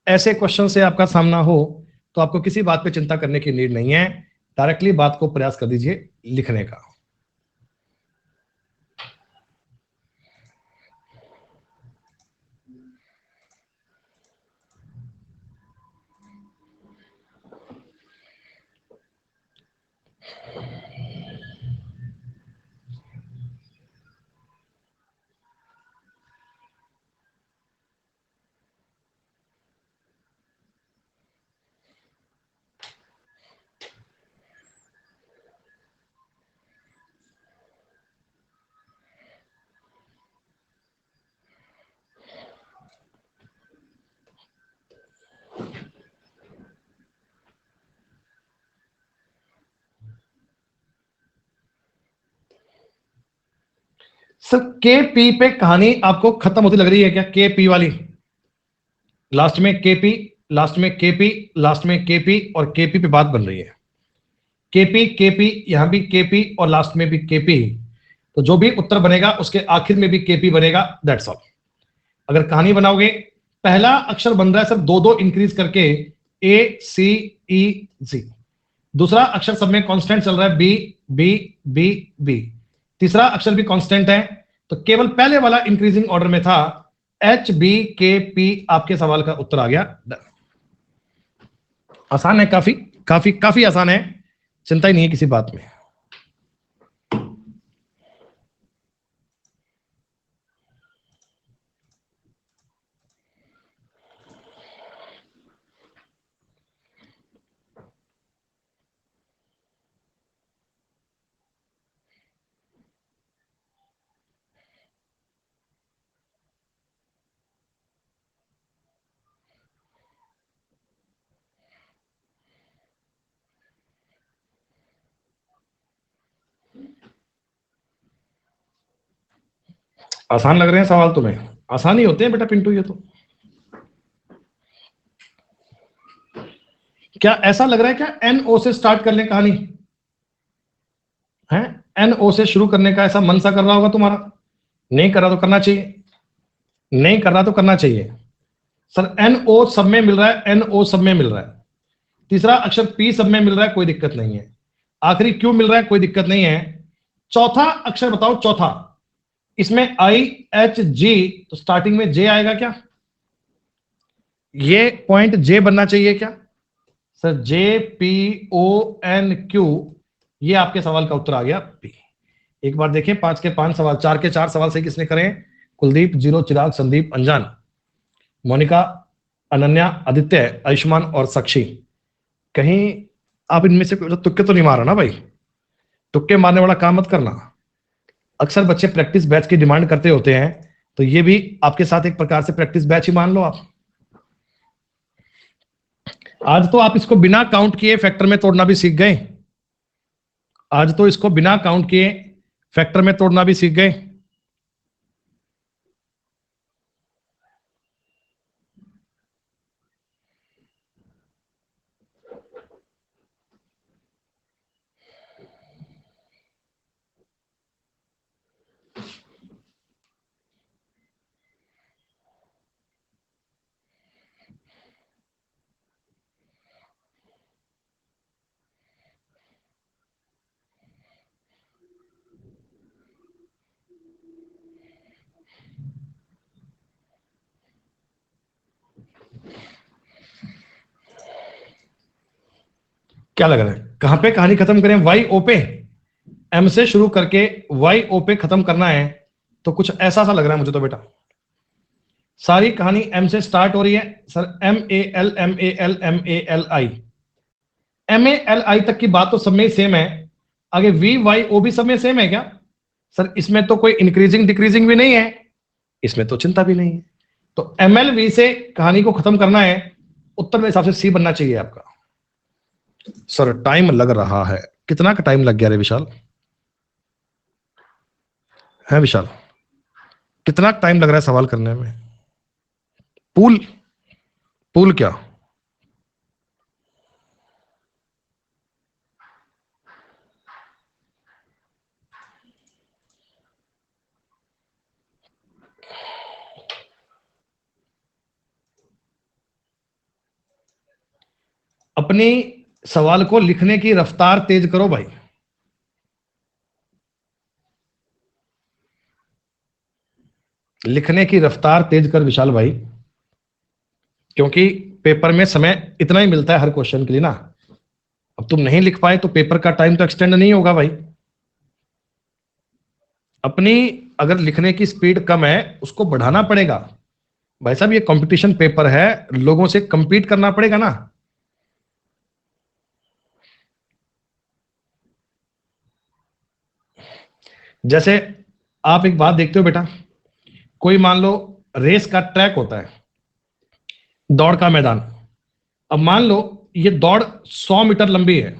ऐसे क्वेश्चन से आपका सामना हो तो आपको किसी बात पे चिंता करने की नीड नहीं है, डायरेक्टली बात को प्रयास कर दीजिए लिखने का। सर के पी पे कहानी आपको खत्म होती लग रही है क्या? के पी वाली, लास्ट में के पी, लास्ट में के पी, लास्ट में के पी और के पी पे बात बन रही है। के पी, यहां भी के पी और लास्ट में भी के पी। तो जो भी उत्तर बनेगा उसके आखिर में भी के पी बनेगा, दैट्स ऑल। अगर कहानी बनाओगे, पहला अक्षर बन रहा है सर दो दो इंक्रीज करके, ए सी ई जी। दूसरा अक्षर सब में कांस्टेंट चल रहा है, बी बी बी बी। तीसरा अक्षर भी कांस्टेंट है, तो केवल पहले वाला इंक्रीजिंग ऑर्डर में था, एच बी के पी। आपके सवाल का उत्तर आ गया। आसान है, काफी काफी काफी आसान है, चिंता ही नहीं है किसी बात में। आसान लग रहे हैं सवाल तुम्हें? आसान ही होते हैं बेटा पिंटू, ये तो। क्या ऐसा लग रहा है क्या एनओ से स्टार्ट कर लें कहानी? है एनओ से शुरू करने का ऐसा मन सा कर रहा होगा तुम्हारा? नहीं कर रहा तो करना चाहिए, नहीं कर रहा तो करना चाहिए। सर एनओ सब में मिल रहा है, एनओ सब में मिल रहा है। तीसरा अक्षर पी सब में मिल रहा है, कोई दिक्कत नहीं है। आखिरी क्यू मिल रहा है, कोई दिक्कत नहीं है। चौथा अक्षर बताओ, चौथा इसमें आई एच जी, तो स्टार्टिंग में जे आएगा क्या? ये पॉइंट जे बनना चाहिए क्या? Sir J P O N Q, ये आपके सवाल का उत्तर आ गया पी। एक बार देखें, 5 के 5 सवाल, 4 के 4 सवाल सही किसने करें? कुलदीप, जीरो, चिराग, संदीप, अनजान, मोनिका, अनन्या, आदित्य, आयुष्मान और साक्षी। कहीं आप इनमें से तुक्के तो नहीं मारा ना भाई? तुक्के मारने वाला काम मत करना। अक्सर बच्चे प्रैक्टिस बैच की डिमांड करते होते हैं, तो ये भी आपके साथ एक प्रकार से प्रैक्टिस बैच ही मान लो आप। आज तो आप इसको बिना काउंट किए फैक्टर में तोड़ना भी सीख गए। आज तो इसको बिना काउंट किए फैक्टर में तोड़ना भी सीख गए। क्या लग रहा है कहां पे कहानी खत्म करें? वाई ओ पे, एम से शुरू करके वाई ओ पे खत्म करना है, तो कुछ ऐसा सा लग रहा है मुझे तो बेटा। सारी कहानी एम से स्टार्ट हो रही है sir, M A L M A L M A L I, M A L I तक की बात तो सब में सेम है। आगे वी वाई ओ भी सब में सेम है क्या? सर इसमें तो कोई इंक्रीजिंग डिक्रीजिंग भी नहीं है, इसमें तो चिंता भी नहीं है। तो एम एल वी से कहानी को खत्म करना है, उत्तर मेरे हिसाब से सी बनना चाहिए आपका। सर टाइम लग रहा है, कितना का टाइम लग गया रे विशाल? है विशाल, कितना टाइम लग रहा है सवाल करने में? पूल, पूल क्या? अपनी सवाल को लिखने की रफ्तार तेज करो भाई। लिखने की रफ्तार तेज कर विशाल भाई, क्योंकि पेपर में समय इतना ही मिलता है हर क्वेश्चन के लिए ना। अब तुम नहीं लिख पाए तो पेपर का टाइम तो एक्सटेंड नहीं होगा भाई। अपनी अगर लिखने की स्पीड कम है उसको बढ़ाना पड़ेगा भाई साहब। ये कंपटीशन पेपर है, लोगों से कंपीट करना पड़ेगा ना। जैसे आप एक बात देखते हो बेटा, कोई मान लो रेस का ट्रैक होता है, दौड़ का मैदान। अब मान लो ये दौड़ 100 मीटर लंबी है,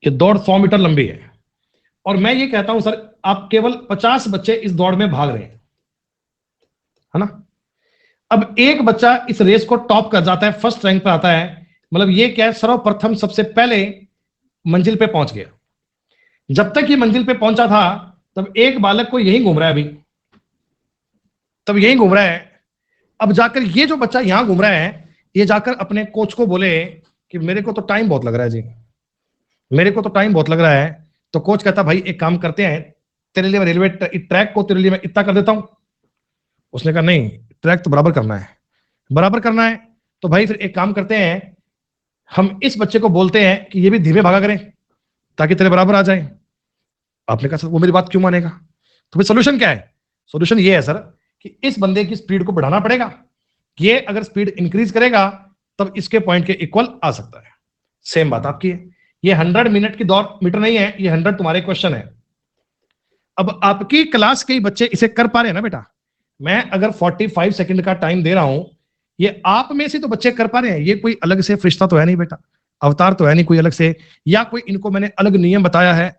ये दौड़ 100 मीटर लंबी है। और मैं ये कहता हूं सर, आप केवल 50 बच्चे इस दौड़ में भाग रहे हैं, है ना। अब एक बच्चा इस रेस को टॉप कर जाता है, फर्स्ट रैंक पे आता है, मतलब ये क्या है, सर्वप्रथम सबसे पहले मंजिल पे पहुंच गया। जब तक ये मंजिल पे पहुंचा था तब एक बालक को यही घूम रहा है, अभी तब यही घूम रहा है। अब जाकर ये जो बच्चा यहां घूम रहा है, ये जाकर अपने कोच को बोले कि मेरे को तो टाइम बहुत लग रहा है जी, मेरे को तो टाइम बहुत लग रहा है। तो कोच कहता भाई एक काम करते हैं, तेरे लिए रेलवे ट्रैक को तेरे लिए मैं इतना कर देता हूं। उसने कहा नहीं, ट्रैक तो बराबर करना है, बराबर करना है। तो भाई फिर एक काम करते हैं, हम इस बच्चे को बोलते हैं कि ये भी धीमे भागा करें ताकि तेरे बराबर आ जाए। आपने कहा सर वो मेरी बात क्यों मानेगा? तो फिर सोल्यूशन क्या है? सोल्यूशन ये है सर कि इस बंदे की स्पीड को बढ़ाना पड़ेगा। ये अगर स्पीड इंक्रीज करेगा तब इसके पॉइंट के इक्वल आ सकता है। सेम बात आपकी है, ये 100 मिनट की दौड़ मीटर नहीं है, ये 100 तुम्हारे क्वेश्चन है। अब आपकी क्लास के बच्चे इसे कर पा रहे हैं ना बेटा। मैं अगर 45 सेकंड का टाइम दे रहा हूं, ये आप में से तो बच्चे कर पा रहे हैं, ये कोई अलग से फरिश्ता तो है नहीं बेटा, अवतार तो है नहीं कोई अलग से, या कोई इनको मैंने अलग नियम बताया है,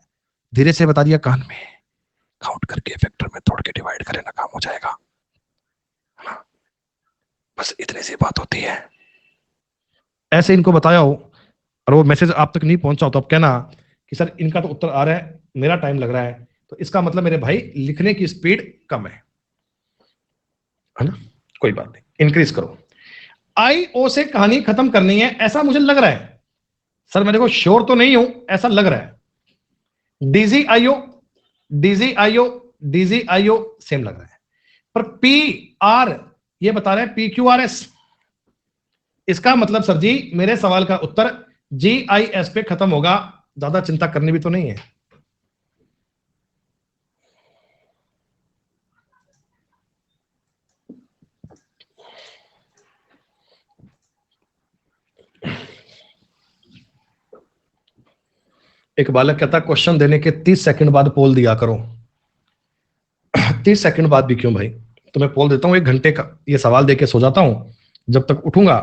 धीरे से बता दिया कान में, काउंट करके फैक्टर में तोड़ के डिवाइड करें ना, काम हो जाएगा। बस इतनी सी बात होती है। ऐसे इनको बताया हो और वो मैसेज आप तक नहीं पहुंचा हो तो आप कहना कि सर इनका तो उत्तर आ रहा है, मेरा टाइम लग रहा है, तो इसका मतलब मेरे भाई लिखने की स्पीड कम है ना। कोई बात नहीं, इंक्रीज करो। IO से कहानी खत्म करनी है ऐसा मुझे लग रहा है सर, मैं देखो श्योर तो नहीं हूं, ऐसा लग रहा है। DGIO DGIO DGIO सेम लग रहा है, पर PR ये बता रहे हैं PQRS। इसका मतलब सर जी मेरे सवाल का उत्तर GIS पे खत्म होगा, ज्यादा चिंता करनी भी तो नहीं है। एक बालक कहता क्वेश्चन देने के 30 सेकंड बाद पोल दिया करो। 30 सेकंड बाद भी क्यों भाई? तो मैं पोल देता हूं 1 घंटे का, ये सवाल देके सो जाता हूं, जब तक उठूंगा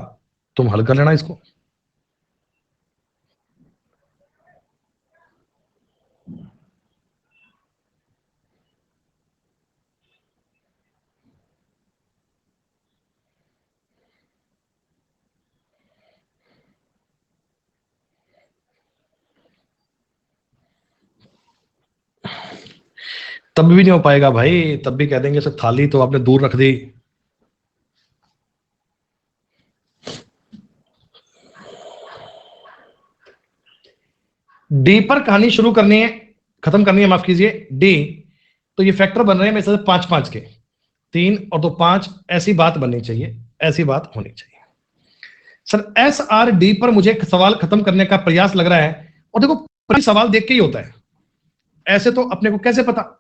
तुम हल कर लेना इसको। तब भी नहीं हो पाएगा भाई, तब भी कह देंगे सर थाली तो आपने दूर रख दी। डी पर कहानी शुरू करनी है, खत्म करनी है, माफ कीजिए डी। तो ये फैक्टर बन रहे हैं मेरे से 5-5 के, 3 और 2 5, ऐसी बात बननी चाहिए, ऐसी बात होनी चाहिए। सर SRD पर मुझे सवाल खत्म करने का प्रयास लग रहा है, और देखो सवाल देख के ही होता है, ऐसे तो अपने को कैसे पता?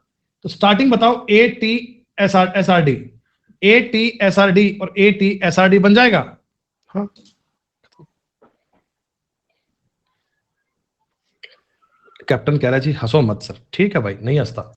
तो स्टार्टिंग बताओ, ATSRD, ATSRD और ATSRD बन जाएगा। हाँ कैप्टन कह रहा है जी हंसो मत सर, ठीक है भाई नहीं हंसता।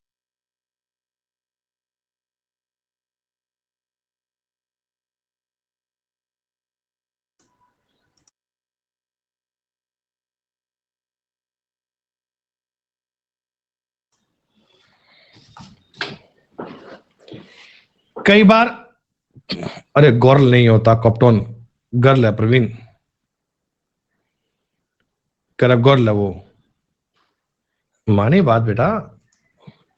कई बार, अरे गर्ल नहीं होता कॉप्टोन, गर्ल है प्रवीण, कह रहा गर्ल है वो। मानी बात बेटा,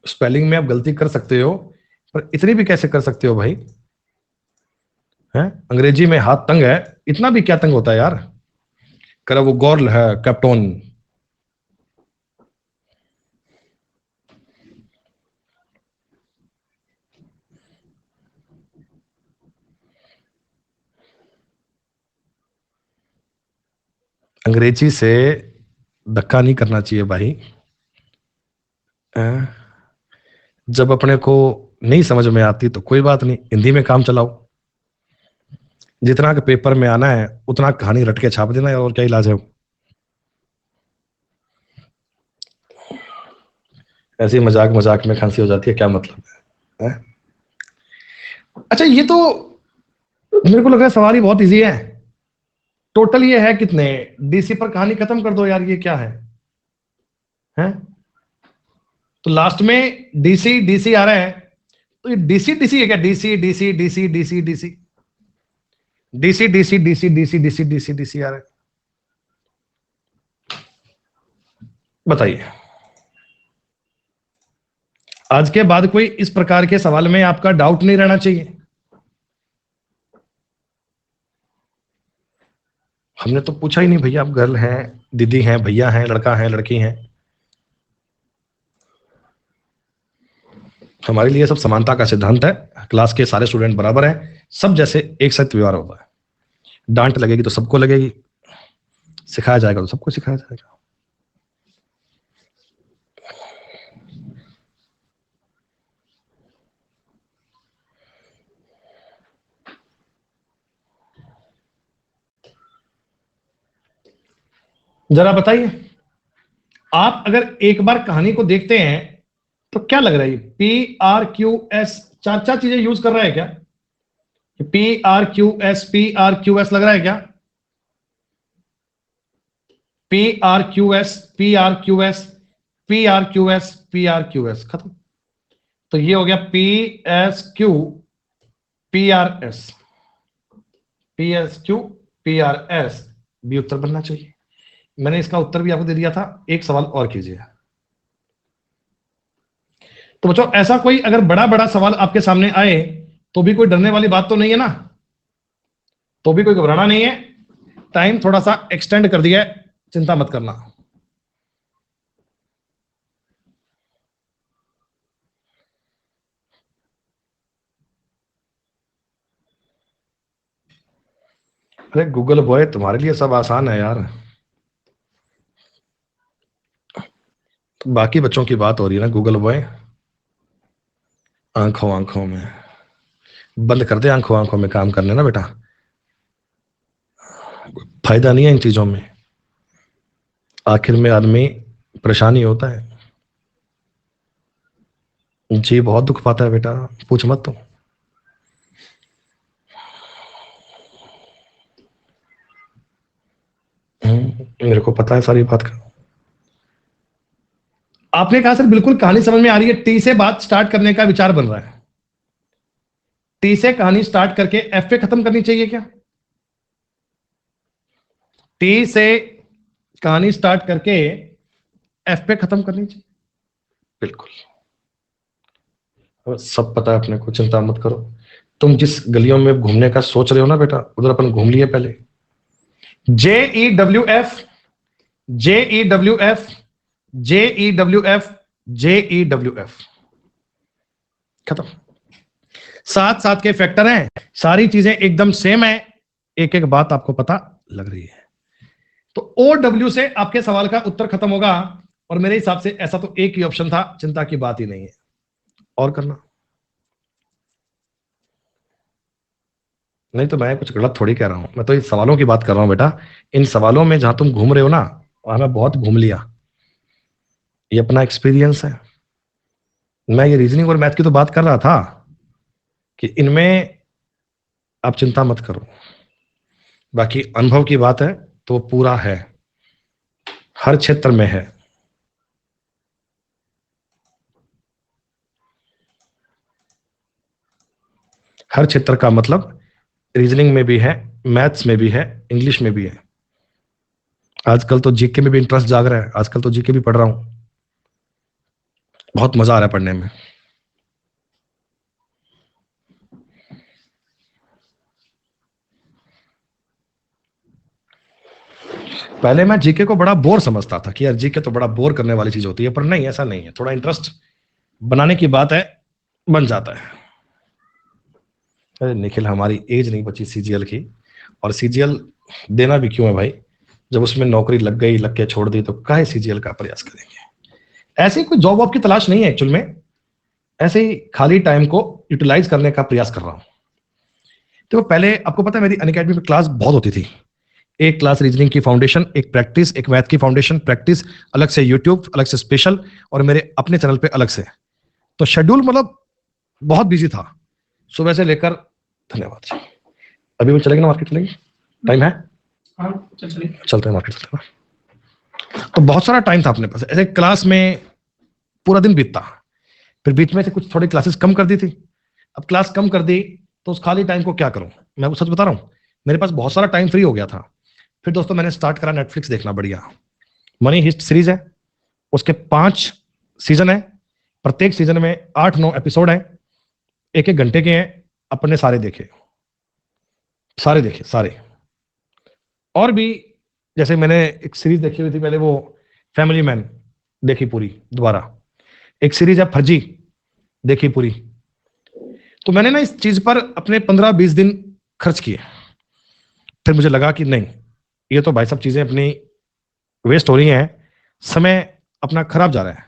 स्पेलिंग में आप गलती कर सकते हो, पर इतनी भी कैसे कर सकते हो भाई? हैं अंग्रेजी में हाथ तंग है, इतना भी क्या तंग होता है यार? कह रहा वो गर्ल है कैप्टन। अंग्रेजी से धक्का नहीं करना चाहिए भाई। जब अपने को नहीं समझ में आती तो कोई बात नहीं, हिंदी में काम चलाओ, जितना के पेपर में आना है उतना कहानी रट के छाप देना यार, और क्या इलाज है? ऐसे मजाक मजाक में खांसी हो जाती है, क्या मतलब है? अच्छा ये तो मेरे को लग रहा है सवाल ही बहुत इजी है। टोटल ये है कितने? DC पर कहानी खत्म कर दो यार, ये क्या है? हैं तो लास्ट में डीसी डीसी आ रहा है, तो ये डीसी डीसी है क्या? DC DC DC DC DC DC DC DC DC DC DC DC आ रहा है। बताइए, आज के बाद कोई इस प्रकार के सवाल में आपका डाउट नहीं रहना चाहिए। हमने तो पूछा ही नहीं भैया आप गर्ल हैं, दीदी हैं, भैया हैं, लड़का है, लड़की हैं। हमारे लिए सब समानता का सिद्धांत है, क्लास के सारे स्टूडेंट बराबर हैं, सब जैसे एक साथ व्यवहार होता है। डांट लगेगी तो सबको लगेगी, सिखाया जाएगा तो सबको सिखाया जाएगा। जरा बताइए, आप अगर एक बार कहानी को देखते हैं तो क्या लग रहा है? PRQS, चार चार चीजें यूज कर रहा है क्या? PRQS PRQS लग रहा है क्या? PRQS PRQS PRQS PRQS खत्म। तो ये हो गया PSQ PRS, PSQ PRS भी उत्तर बनना चाहिए। मैंने इसका उत्तर भी आपको दे दिया था, एक सवाल और कीजिए। तो बच्चों, ऐसा कोई अगर बड़ा बड़ा सवाल आपके सामने आए तो भी कोई डरने वाली बात तो नहीं है ना, तो भी कोई घबराना नहीं है। टाइम थोड़ा सा एक्सटेंड कर दिया है, चिंता मत करना। अरे गूगल बॉय, तुम्हारे लिए सब आसान है यार। तो बाकी बच्चों की बात हो रही है ना गूगल बॉय। आंखों आंखों में बंद कर दे, आंखों आंखों में काम करने ना बेटा, फायदा नहीं है इन चीजों में। आखिर में आदमी परेशान ही होता है। जी बहुत दुख पाता है बेटा, पूछ मत तो। मेरे को पता है सारी बात का। आपने कहा सर बिल्कुल कहानी समझ में आ रही है, टी से बात स्टार्ट करने का विचार बन रहा है। टी से कहानी स्टार्ट करके एफ पे खत्म करनी चाहिए क्या? टी से कहानी स्टार्ट करके एफ पे खत्म करनी चाहिए, बिल्कुल। सब पता है अपने को, चिंता मत करो। तुम जिस गलियों में घूमने का सोच रहे हो ना बेटा, उधर अपन घूम लिए पहले। JEWF JEWF JEWF JEWF खत्म। साथ साथ के फैक्टर हैं, सारी चीजें एकदम सेम है, एक एक बात आपको पता लग रही है। तो OW से आपके सवाल का उत्तर खत्म होगा, और मेरे हिसाब से ऐसा तो एक ही ऑप्शन था, चिंता की बात ही नहीं है। और करना नहीं तो मैं कुछ गलत थोड़ी कह रहा हूं, मैं तो इन सवालों की बात कर रहा हूं बेटा। इन सवालों में जहां तुम घूम रहे हो ना, वहां मैं बहुत घूम लिया, ये अपना एक्सपीरियंस है। मैं ये रीजनिंग और मैथ की तो बात कर रहा था कि इनमें आप चिंता मत करो, बाकी अनुभव की बात है तो पूरा है, हर क्षेत्र में है। हर क्षेत्र का मतलब रीजनिंग में भी है, मैथ्स में भी है, इंग्लिश में भी है। आजकल तो जीके में भी इंटरेस्ट जाग रहा है, आजकल तो जीके भी पढ़ रहा हूं, बहुत मजा आ रहा है पढ़ने में। पहले मैं जीके को बड़ा बोर समझता था कि यार जीके तो बड़ा बोर करने वाली चीज होती है, पर नहीं, ऐसा नहीं है। थोड़ा इंटरेस्ट बनाने की बात है, बन जाता है। अरे निखिल, हमारी एज नहीं बची सीजीएल की, और सीजीएल देना भी क्यों है भाई, जब उसमें नौकरी लग गई, लग के छोड़ दी, तो काहे सीजीएल का प्रयास करेंगे। ऐसे ही कोई जॉब वॉब की तलाश नहीं है एक्चुअल में, ऐसे ही खाली टाइम को यूटिलाइज करने का प्रयास कर रहा हूं। तो पहले आपको पता है मेरी अनअकैडमी में क्लास बहुत होती थी। एक क्लास रीजनिंग की फाउंडेशन, एक प्रैक्टिस, एक मैथ की फाउंडेशन प्रैक्टिस, अलग से यूट्यूब, अलग से स्पेशल, और मेरे अपने चैनल पे अलग से। तो शेड्यूल मतलब बहुत बिजी था सुबह से लेकर। धन्यवाद जी। अभी वो चलेगा ना मार्केट, चलेगी? टाइम है? चलते हैं मार्केट, चलते हैं। तो बहुत सारा टाइम था अपने पास। ऐसे क्लास में पूरा दिन बीतता। फिर बीच में से कुछ थोड़ी क्लासेस कम कर दी थी। अब क्लास कम कर दी तो उस खाली टाइम को क्या करूं, मैं आपको सच बता रहा हूं, मेरे पास बहुत सारा टाइम फ्री हो गया था। फिर दोस्तों मैंने स्टार्ट करा नेटफ्लिक्स देखना। बढ़िया मनी हिस्ट सीरीज है, उसके 5 सीजन है, प्रत्येक सीजन में 8-9 एपिसोड हैं, 1-1 घंटे के हैं। अपने सारे देखे सारे। और भी जैसे मैंने एक सीरीज देखी हुई थी पहले, वो फैमिली मैन देखी पूरी दोबारा। एक सीरीज है फर्जी, देखी पूरी। तो मैंने ना इस चीज पर अपने 15-20 दिन खर्च किए। फिर मुझे लगा कि नहीं, ये तो भाई सब चीजें अपनी वेस्ट हो रही हैं, समय अपना खराब जा रहा है।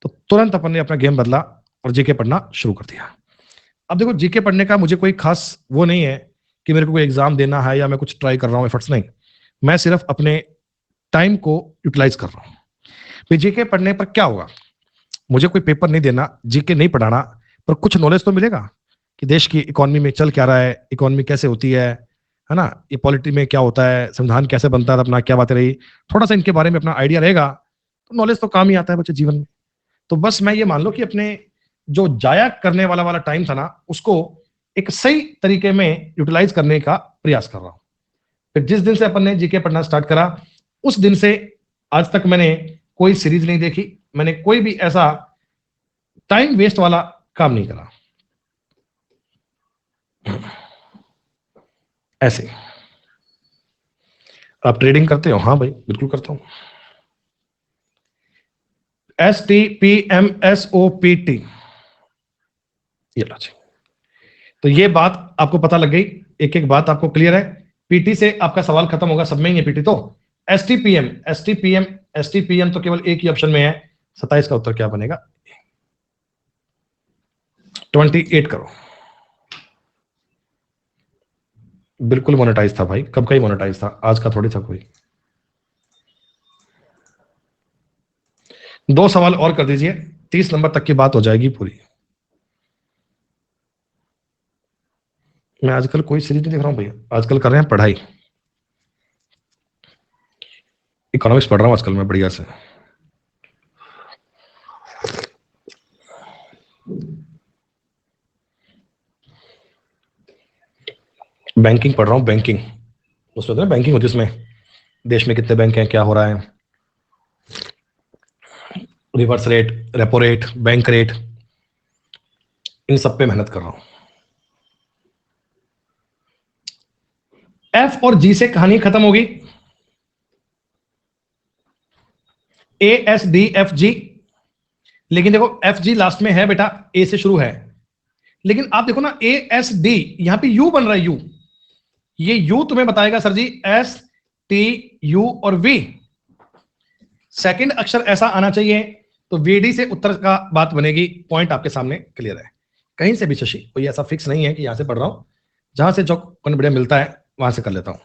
तो तुरंत अपन ने अपना गेम बदला और जीके पढ़ना शुरू कर दिया। अब देखो, जीके पढ़ने का मुझे कोई खास वो नहीं है कि मेरे को कोई एग्जाम देना है या मैं कुछ ट्राई कर रहा हूँ, एफर्ट्स नहीं। मैं सिर्फ अपने टाइम को यूटिलाइज कर रहा हूँ। जीके पढ़ने पर क्या होगा, मुझे कोई पेपर नहीं देना, जीके नहीं पढ़ाना, पर कुछ नॉलेज तो मिलेगा कि देश की इकोनॉमी में चल क्या रहा है, इकोनॉमी कैसे होती है ना, ये पॉलिटी में क्या होता है, संविधान कैसे बनता है, अपना क्या बातें रही, थोड़ा सा इनके बारे में अपना आइडिया रहेगा तो नॉलेज तो काम ही आता है बच्चे जीवन में। तो बस मैं ये मान लो कि अपने जो जाया करने वाला टाइम था ना, उसको एक सही तरीके में यूटिलाइज करने का प्रयास कर रहा हूं। फिर जिस दिन से अपन ने जीके पढ़ना स्टार्ट करा, उस दिन से आज तक मैंने कोई सीरीज नहीं देखी, मैंने कोई भी ऐसा टाइम वेस्ट वाला काम नहीं करा। ऐसे आप ट्रेडिंग करते हो? हाँ भाई बिल्कुल करता हूं। STPMSOPT, ये लो जी। तो ये बात आपको पता लग गई, एक एक बात आपको क्लियर है। पीटी से आपका सवाल खत्म होगा, सब में ही है पीटी। तो STPM तो केवल एक ही ऑप्शन में है। 27 का उत्तर क्या बनेगा? 28 करो। बिल्कुल मोनेटाइज था भाई, कब का ही मोनेटाइज था, आज का थोड़ी था कोई। 2 सवाल और कर दीजिए, 30 नंबर तक की बात हो जाएगी पूरी। मैं आजकल कोई सीरीज नहीं देख रहा हूं भैया, आजकल कर रहे हैं पढ़ाई, इकोनॉमिक्स पढ़ रहा हूं आजकल मैं बढ़िया से। बैंकिंग पढ़ रहा हूं, बैंकिंग, उसमें होता है बैंकिंग होती है, उसमें देश में कितने बैंक हैं, क्या हो रहा है, reverse rate, repo rate, bank rate, इन सब पे मेहनत कर रहा हूं। एफ और जी से कहानी खत्म होगी। ASDFG, लेकिन देखो FG लास्ट में है बेटा, ए से शुरू है, लेकिन आप देखो ना ASD, यहां पे यू बन रहा है, यू, ये यू तुम्हें बताएगा सर जी STU और V, सेकंड अक्षर ऐसा आना चाहिए, तो VD से उत्तर का बात बनेगी। पॉइंट आपके सामने क्लियर है, कहीं से भी शशि कोई ऐसा फिक्स नहीं है कि यहां से पढ़ रहा हूं, जहां से जो बढ़िया मिलता है वहां से कर लेता हूं।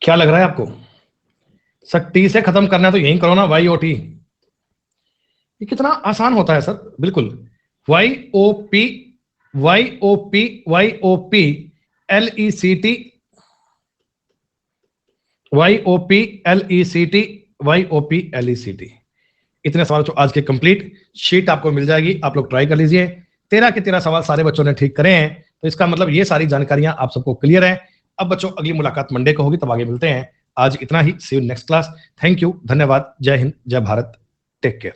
क्या लग रहा है आपको? सर टी से खत्म करना है तो यही करो ना, YOT। ये कितना आसान होता है सर, बिल्कुल। YOP YOP YOP LECT YOP LECT YOP LECT, इतने सवाल जो आज के कंप्लीट। शीट आपको मिल जाएगी, आप लोग ट्राई कर लीजिए। 13 के 13 सवाल सारे बच्चों ने ठीक करे हैं, तो इसका मतलब ये सारी जानकारियां आप सबको क्लियर है। अब बच्चों अगली मुलाकात मंडे को होगी, तब आगे मिलते हैं। आज इतना ही, see you next class. Thank you, धन्यवाद, जय हिंद, जय भारत, टेक केयर।